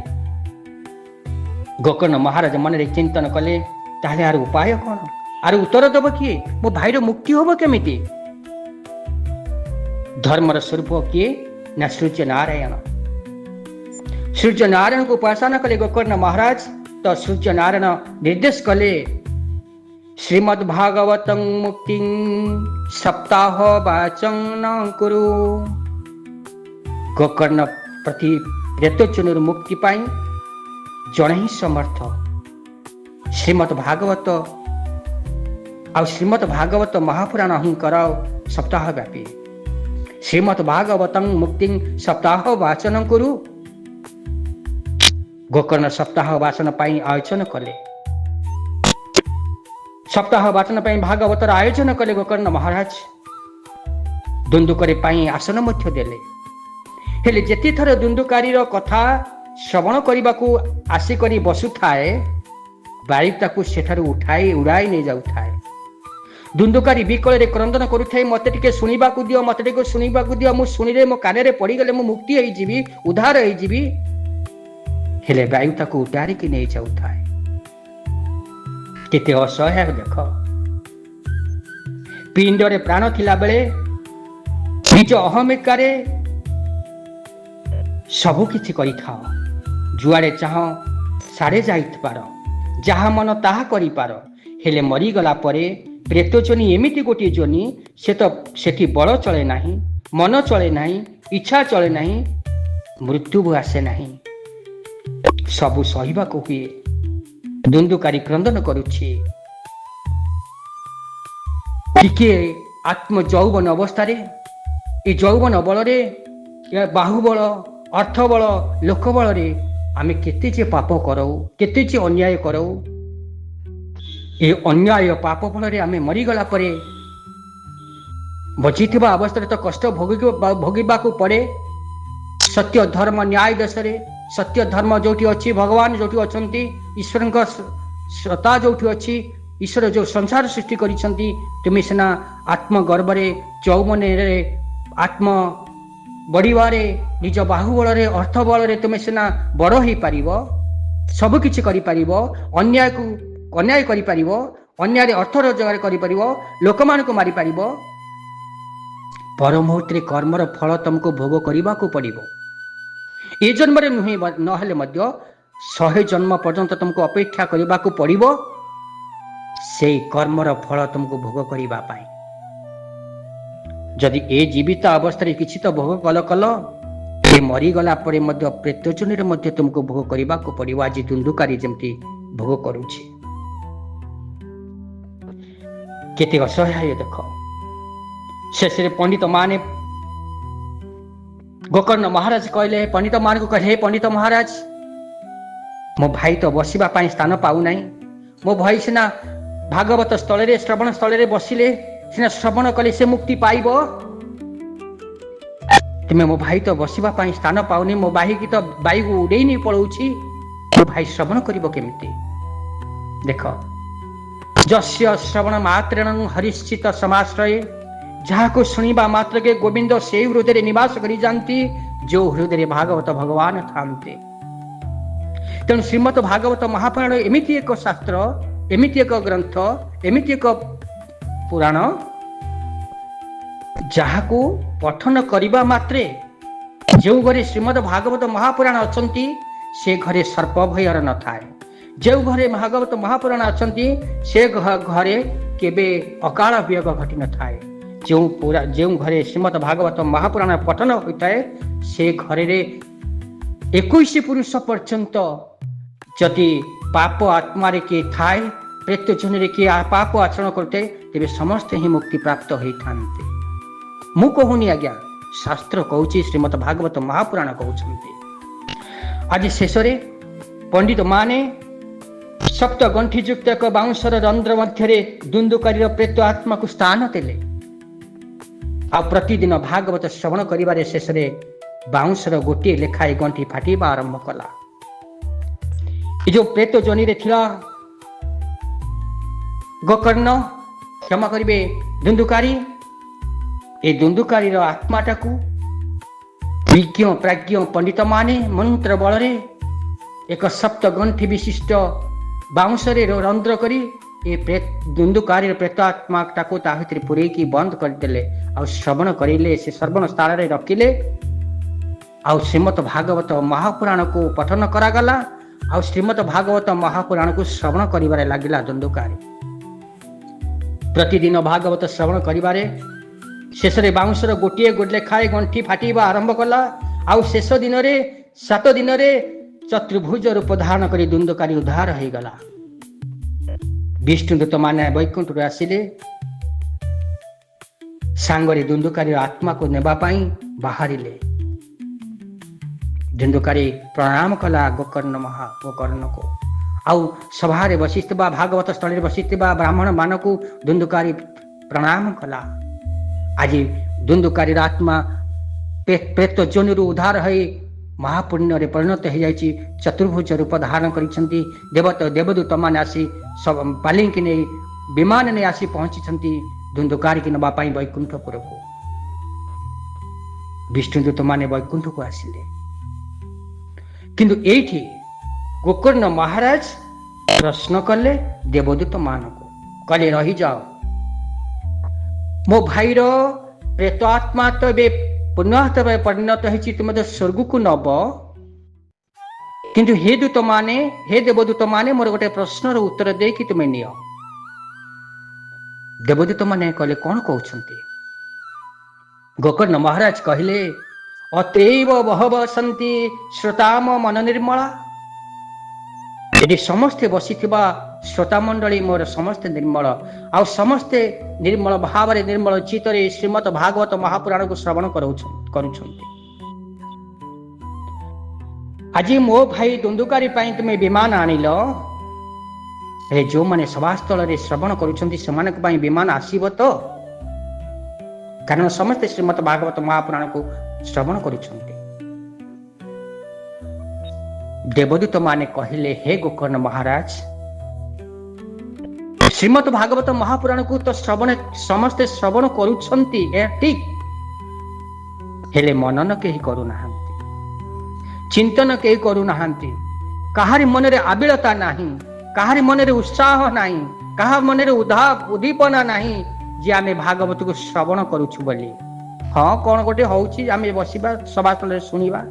ଗୋକର୍ଣ୍ଣ ମହାରାଜ ମନରେ ଚିନ୍ତନ କଲେ, ତାହେଲେ ଆର ଉପାୟ କ'ଣ? ଆର ଉତ୍ତର ଦେବ କିଏ? ମୋ ଭାଇର ମୁକ୍ତି ହେବ କେମିତି? ଧର୍ମର ସ୍ୱରୂପ କିଏ? ନା ସୂର୍ଯ୍ୟ ନାରାୟଣ। ସୂର୍ଯ୍ୟ ନାରାୟଣଙ୍କୁ ଉପାସନା କଲେ ଗୋକର୍ଣ୍ଣ ମହାରାଜ। ତ ସୂର୍ଯ୍ୟ ନାରାୟଣ ନିର୍ଦ୍ଦେଶ କଲେ, ଶ୍ରୀମଦ୍ ଭାଗବତଂ ମୁକ୍ତିଂ ସପ୍ତାହ ବାଚଂ ନ କୁରୁ। ଗୋକର୍ଣ୍ଣ ପ୍ରତି ପ୍ରେତଚୁନରୁ ମୁକ୍ତି ପାଇଁ ଜଣେ ହିଁ ସମର୍ଥ। ଶ୍ରୀମଦ୍ ଭାଗବତ ଆଉ ଶ୍ରୀମଦ୍ ଭାଗବତ ମହାପୁରାଣ ହିଁ କରାଓ ସପ୍ତାହ ବ୍ୟାପୀ। ଶ୍ରୀମଦ୍ ଭାଗବତଂ ମୁକ୍ତିଂ ସପ୍ତାହ ବାଚନ କୁରୁ। ଗୋକର୍ଣ୍ଣ ସପ୍ତାହ ବାଚନ ପାଇଁ ଆୟୋଜନ କଲେ। ସପ୍ତାହ ବାଚନ ପାଇଁ ଭାଗବତର ଆୟୋଜନ କଲେ ଗୋକର୍ଣ୍ଣ ମହାରାଜ। ଦୁନ୍ଦୁକରୀ ପାଇଁ ଆସନ ମଧ୍ୟ ଦେଲେ। ହେଲେ ଯେତେଥର ଦୁନ୍ଦୁକାରୀର କଥା ଶ୍ରବଣ କରିବାକୁ ଆସିକରି ବସୁଥାଏ, ବାୟୁ ତାକୁ ସେଠାରୁ ଉଡ଼ାଇ ନେଇଯାଉଥାଏ। ଦୁନ୍ଦୁକାରୀ ବିକଳରେ କ୍ରନ୍ଦନ କରୁଥାଏ, ମତେ ଟିକେ ଶୁଣିବାକୁ ଦିଅ, ମତେ ଟିକେ ଶୁଣିବାକୁ ଦିଅ, ମୁଁ ଶୁଣିଲେ ମୋ କାନରେ ପଡ଼ିଗଲେ ମୁଁ ମୁକ୍ତି ହେଇଯିବି, ଉଦ୍ଧାର ହେଇଯିବି। ହେଲେ ବାୟୁ ତାକୁ ଉଡ଼ାରିକି ନେଇଯାଉଥାଏ। କେତେ ଅସହାୟ ଦେଖ। ପିଣ୍ଡରେ ପ୍ରାଣ ଥିଲା ବେଳେ ନିଜ ଅହମିକାରେ ସବୁ କିଛି କରିଥାଅ। ଯୁଆଡ଼େ ଚାହଁ ସାଡ଼େ ଯାଇପାର, ଯାହା ମନ ତାହା କରିପାର। ହେଲେ ମରିଗଲା ପରେ ପ୍ରେତଜନି ଏମିତି ଗୋଟିଏ ଜନି, ସେଠି ବଳ ଚଳେ ନାହିଁ, ମନ ଚଳେ ନାହିଁ, ଇଚ୍ଛା ଚଳେ ନାହିଁ, ମୃତ୍ୟୁ ଆସେ ନାହିଁ, ସବୁ ସହିବାକୁ ହୁଏ। ଦୁନ୍ଦୁକାରୀ କ୍ରନ୍ଦନ କରୁଛି। ଟିକିଏ ଆତ୍ମ ଯୌବନ ଅବସ୍ଥାରେ, ଏ ଯୌବନ ବଳରେ, ବାହୁବଳ, ଅର୍ଥବଳ, ଲୋକବଳରେ ଆମେ କେତେ ଯେ ପାପ କରାଉ, କେତେ ଯେ ଅନ୍ୟାୟ କରାଉ। ଏ ଅନ୍ୟାୟ ପାପ ଫଳରେ ଆମେ ମରିଗଲା ପରେ ବଞ୍ଚିଥିବା ଅବସ୍ଥାରେ ତ କଷ୍ଟ ଭୋଗିବାକୁ ପଡ଼େ। ସତ୍ୟ ଧର୍ମ ନ୍ୟାୟ ଦେଶରେ ସତ୍ୟ ଧର୍ମ ଯୋଉଠି ଅଛି, ଭଗବାନ ଯୋଉଠି ଅଛନ୍ତି, ଈଶ୍ୱରଙ୍କ ସତ୍ତା ଯୋଉଠି ଅଛି, ଈଶ୍ୱର ଯୋଉ ସଂସାର ସୃଷ୍ଟି କରିଛନ୍ତି, ତୁମେ ସିନା ଆତ୍ମଗର୍ବରେ, ଯୌବନରେ, ଆତ୍ମ ବଢ଼ିବାରେ, ନିଜ ବାହୁବଳରେ, ଅର୍ଥ ବଳରେ ତୁମେ ସିନା ବଡ଼ ହେଇପାରିବ, ସବୁ କିଛି କରିପାରିବ, ଅନ୍ୟାୟ କରିପାରିବ, ଅନ୍ୟାୟରେ ଅର୍ଥ ରୋଜଗାର କରିପାରିବ, ଲୋକମାନଙ୍କୁ ମାରିପାରିବ। ପର ମୁହୂର୍ତ୍ତରେ କର୍ମର ଫଳ ତମକୁ ଭୋଗ କରିବାକୁ ପଡ଼ିବ। ଏ ଜନ୍ମରେ ନୁହେଁ, ନହେଲେ ମଧ୍ୟ 100 ଜନ୍ମ ପର୍ଯ୍ୟନ୍ତ ତମକୁ ଅପେକ୍ଷା କରିବାକୁ ପଡ଼ିବ ସେଇ କର୍ମର ଫଳ ତମକୁ ଭୋଗ କରିବା ପାଇଁ। ଯଦି ଏ ଜୀବିତ ଅବସ୍ଥାରେ କିଛି ତ ଭୋଗ କଲ, ଏ ମରିଗଲା ପରେ ମଧ୍ୟ ପ୍ରେତଜନିରେ ମଧ୍ୟ ତୁମକୁ ଭୋଗ କରିବାକୁ ପଡ଼ିବ। ଆଜି ଦୁନ୍ଦୁକାରୀ ଯେମିତି ଭୋଗ କରୁଛି। କେତେ ଅସହାୟ ଦେଖ। ଶେଷରେ ପଣ୍ଡିତ ମାନେ ଗୋକର୍ଣ୍ଣ ମହାରାଜ କହିଲେ, ପଣ୍ଡିତ ମାନଙ୍କୁ କହିଲେ, ହେ ପଣ୍ଡିତ ମହାରାଜ, ମୋ ଭାଇ ତ ବସିବା ପାଇଁ ସ୍ଥାନ ପାଉନାହିଁ। ମୋ ଭାଇ ସିନା ଭାଗବତ ସ୍ଥଳରେ, ଶ୍ରବଣ ସ୍ଥଳରେ ବସିଲେ ସିନା ଶ୍ରବଣ କଲେ ସେ ମୁକ୍ତି ପାଇବ। ତୁମେ ମୋ ଭାଇ ତ ବସିବା ପାଇଁ ସ୍ଥାନ ପାଉନି, ମୋ ଭାଇକି ତ ବାୟୁକୁ ଉଡ଼େଇ ନେଇ ପଳଉଛି, ମୋ ଭାଇ ଶ୍ରବଣ କରିବ କେମିତି? ଦେଖ, ଯସ୍ୟ ଶ୍ରବଣ ମାତ୍ରେଣ ହରିଶ୍ଚିତ ସମାଶ୍ରୟେ। ଯାହାକୁ ଶୁଣିବା ମାତ୍ରକେ ଗୋବିନ୍ଦ ସେଇ ହୃଦୟରେ ନିବାସ କରି ଯାଆନ୍ତି, ଯୋଉ ହୃଦୟରେ ଭାଗବତ ଭଗବାନ ଥାନ୍ତି। ତେଣୁ ଶ୍ରୀମଦ୍ ଭାଗବତ ମହାପୁରାଣ ଏମିତି ଏକ ଶାସ୍ତ୍ର, ଏମିତି ଏକ ଗ୍ରନ୍ଥ, ଏମିତି ଏକ ପୁରାଣ, ଯାହାକୁ ପଠନ କରିବା ମାତ୍ରେ जो घरे श्रीमद भागवत महापुराण अछंती से घरे सर्प भयर न थाए। जो घरे भागवत महापुराण अछंती से घरे केबे अकाल वियोग घटी न थाए। जो घरे श्रीमद भागवत महापुराण पठन होता है से घरे 21 पुरुष पर्यंत जदि पाप आत्मारे किए थाए प्रेत जन किए पाप आचरण करते तेरे समस्ते ही मुक्ति प्राप्त होता। मु कहूनी आज्ञा, शास्त्र कहूँ, श्रीमद भागवत महापुराण कहते। आज शेष पंडित माने सप्त गंठी युक्त एक बाउंसर रंध्र मध्य दुंदुकारी प्रेत आत्मा को स्थान देले। आ प्रतिदिन भागवत श्रवण करिबारे शेष बाउंसर गोटे लेखाए गंठी फाटिबा आरंभ कला। जो प्रेत जनी रे थिला गोकर्ण, क्षमा करिबे दुंदुकारी, ए दुंदुकारी आत्माटा को विज्ञ प्राज्ञ पंडित माने मंत्र बल एक सप्त गंठी विशिष्ट बाउंसरे रंध्र करी ए दुंदुकारी प्रेतात्माटा को ता भितर पुरेकी बंद करदेले। आ श्रवण करेले, से श्रवण स्थान रे रखिले। आ श्रीमद भागवत महापुराण को पठन करागला। आ श्रीमद भागवत महापुराण को श्रवण करिबारे लागिला दुंदुकारी। प्रतिदिन भागवत श्रवण करिबारे शेष बाउंसर गोटे गोटे खाए गंठी फाटिबा आरंभ कला। आ शेष दिन 7 दिन चतुर्भुज रूप धारण कर दुंदुकारी उद्धार हो गला। विष्णुदूत माने वैकुंठ आसिले, सांगरे दुंदुकारी आत्मा को नेबा पाई बाहरिले। दुंदुकारी प्रणाम कला गोकर्ण को। आउ सभारे बसिथिबा भागवत स्थल बसिथिबा ब्राह्मण मान को दुंदुकारी प्रणाम कला। आज दुंदुकारी आत्मा प्रेत जोनिरु उद्धार है महापुण्य रे परिणत हो जाइछि। चतुर्भुज रूप धारण करिसंती। देवदूत मान आसी सब पालिंकी ने विमान ने आसी पहुंची दुंदुकारी की नबा पाई वैकुंठपुर को। विष्णुदूत माने वैकुंठ को आसिले, किंतु एठी गोकर्ण महाराज प्रश्न कले देवदूत मान को, कले रही जाओ, मो भाईर प्रेतात्मा तो ए पुनः परिणत होती, तुम स्वर्ग को नब, किंतु हे दूत माने, हे देवदूत माने मोर गोटे प्रश्नर उत्तर दे कि तुम्हें निय। देवदूत माने कहले कौन कहते? गोकर्ण महाराज कहले अतएव बहव सन्ति श्रोताम मन निर्मला। यदि समस्ते बसिथिबा श्रोता मंडली मोर समस्ते निर्मल, आ समस्ते निर्मल भाव निर्मल चित्तरे श्रीमद भागवत महापुराण को श्रवण करुछंती। आज मो भाई दुंदुकारी पाई तुम विमान आनिल, जो माने सभास्थल रे श्रवण करुछंती सेमानक पाई विमान आसीबो तो? कारण समस्ते श्रीमद भागवत महापुराण को श्रवण करुछंती। देवदूत माने कहले हे गोकर्ण महाराज, श्रीमद भागवत महापुराण को तो समस्ते श्रवण करुछंती, ठीक, हेले मनन केही करू नाहंती, चिंतन केही करू नाहंती। काहारी मन रे आबिलता नाही, काहारी मन रे उत्साह नाही, काहा मन रे उद्दीपना नाही जे आमे भागवत को श्रवण करूछु बोली। हाँ कौन गोटे होउची, आमे बसिबा सभास्थल सुनिबा,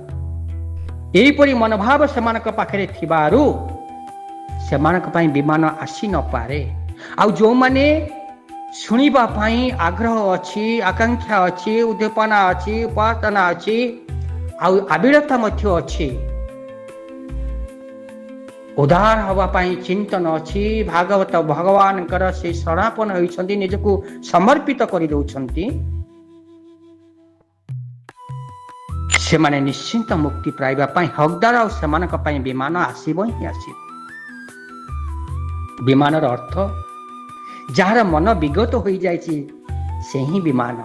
एहीपरि मनोभाव सेमानक पाखरे थिबारु सेमानक पाई विमान आसी न पारे। आ जो माने शुणिबा पाई आग्रह अछि, आकांक्षा अछि, उद्दीपना अछि, उपासना अछि, आ आबिलता मध्य अछि, उदार हवा पाई चिंतन अछि, भागवत भगवान कर से शरणापन होइछंती, निजको समर्पित करि दउछंती, सेमाने निश्चिंत मुक्ति पाइबा पाई हकदार आ सेमानक पाई विमान आसीबो ही आसीबो। विमानर अर्थ जार मन विगत हो जाइछि से ही विमान।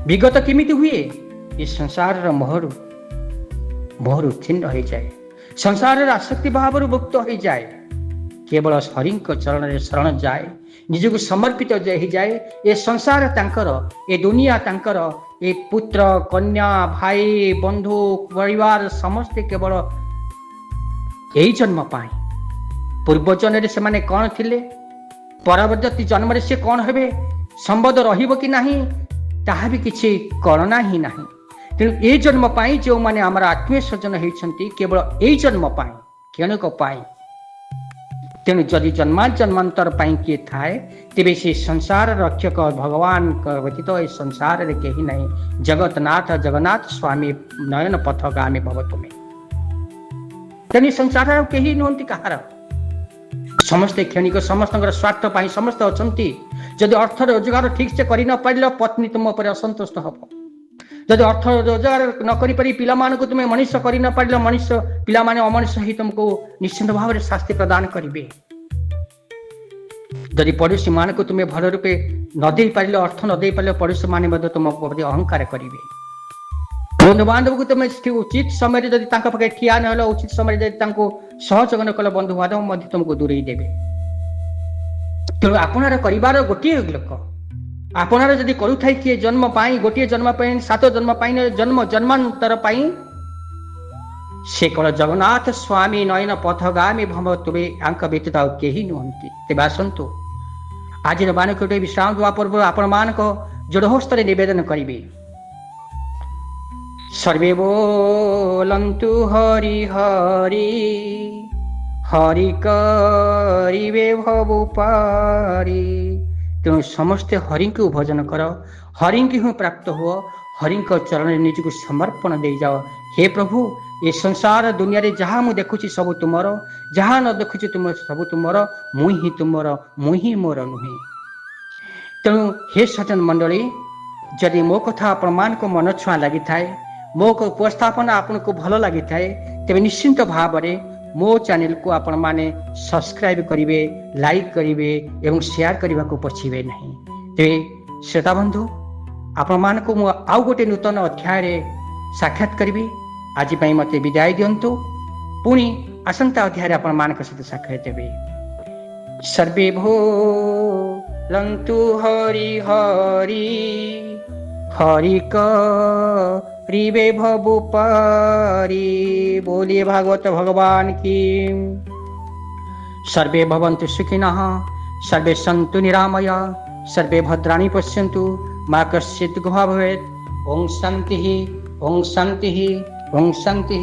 विगत केमिति हुए? ये संसार मोहरु छिन्न हो जाए, संसार आसक्ति भाव मुक्त हो जाए, केवल हरि चरण रे शरण जाए, निजको समर्पित हो जाए। ये संसार तांकर, ये दुनिया तांकर, ये पुत्र कन्या भाई बंधु परिवार समस्ते केवल यही जन्म पाए। पूर्व जन्म से माने कौन थिले, परवर्ती जन्म से कौन हेबे, संबंध रहिबो कि नाही ताहा भी किछि गणना ही नाही। तेणु ए जन्म पाई जो माने आमर आत्मीय स्वजन होती केवल यही जन्म पाई क्षणिक पाई तेणु जदि जन्मांतर किए थाए तेबे से संसार रक्षक भगवान व्यतीत ए संसार रे केही नहीं जगतनाथ जगन्नाथ स्वामी नयन पथगामी भव तुमे तेणु संसार केही नुहंती कहार समस्ते क्षणिक समस्त स्वार्थ पाई समस्त अछंती जदि अर्थ रोजगार ठीक से करि न पारिल पत्नी तुम पर असंतुष्ट हब जदि अर्थ रोजगार न करि पारि पिला मानकु तुमे मनुष्य करि न पारिल मनुष्य पिला माने अमनुष्य ही तुमको निश्चित भाव में शास्ति प्रदान करिवे जदि पड़ोसी मानकु तुमे भल रूपे न दे पारिल अर्थ न दे पारिल पड़ोसी माने मध्य तुम प्रति अहंकार करिवे बंधु बांधव को तुमे उचित समय जदि तांका पाखे ठिया न हलो उचित समय जदि तांको सहयोग न कल बंधु बांधव मध्य तुमको दूरेई देबे तेणु आपणार परिवार गोटे लोक आपणार जदि करूथाय किए जन्म पाई गोटे जन्म पाई 7 जन्म पाई जन्म जन्मांतर पाई से कल जगन्नाथ स्वामी नयन पथगामी भव तुमे आंक व्यतीत आउ केही नुहंती तेबे आसंतु आज बाणक विश्राम देवा पूर्व आपण मानक जोड़हस्तर निवेदन करिवे सर्वे बोलंतु हरि हरि हरि करिवे भवु पारी तेणु समस्ते हरि को भजन कर हरि की ही प्राप्त हो हरि चरण निज को समर्पण दे जाओ हे प्रभु ये संसार दुनिया रे जहाँ मु देखुची सब तुमर जहाँ न देखुची तुम सब तुमर मुही मोर नुहे तेणु हे सज्जन मंडली जदि मो कथा आपण मान को मन छुआ लगी थाए मो को उपस्थापन आपन को भल लगी थाए तेबे निश्चिंत भाव में मो चैनल को आपण माने सब्सक्राइब करिवे लाइक करिवे एवं शेयर करने को पछिबे नहीं तेबे श्रोता बंधु आपण मान को मु आउ गोटे नूतन अध्याय रे साक्षात करिवे आज पई मते विदाय दियंतु पुणी आसंता अध्याय रे आपण मान सहित साक्षात हेबे सर्वे भोलंतु हरि हरि हरि करिवे भवु पारी बोलिए भागवत भगवान की सर्वे भवन्तु सुखिनः सर्वे सन्तु निरामय सर्वे भद्राणि पश्यन्तु मा कश्चित् दुःखं भवेत् ओम शांति ओम शांति ओम शांति।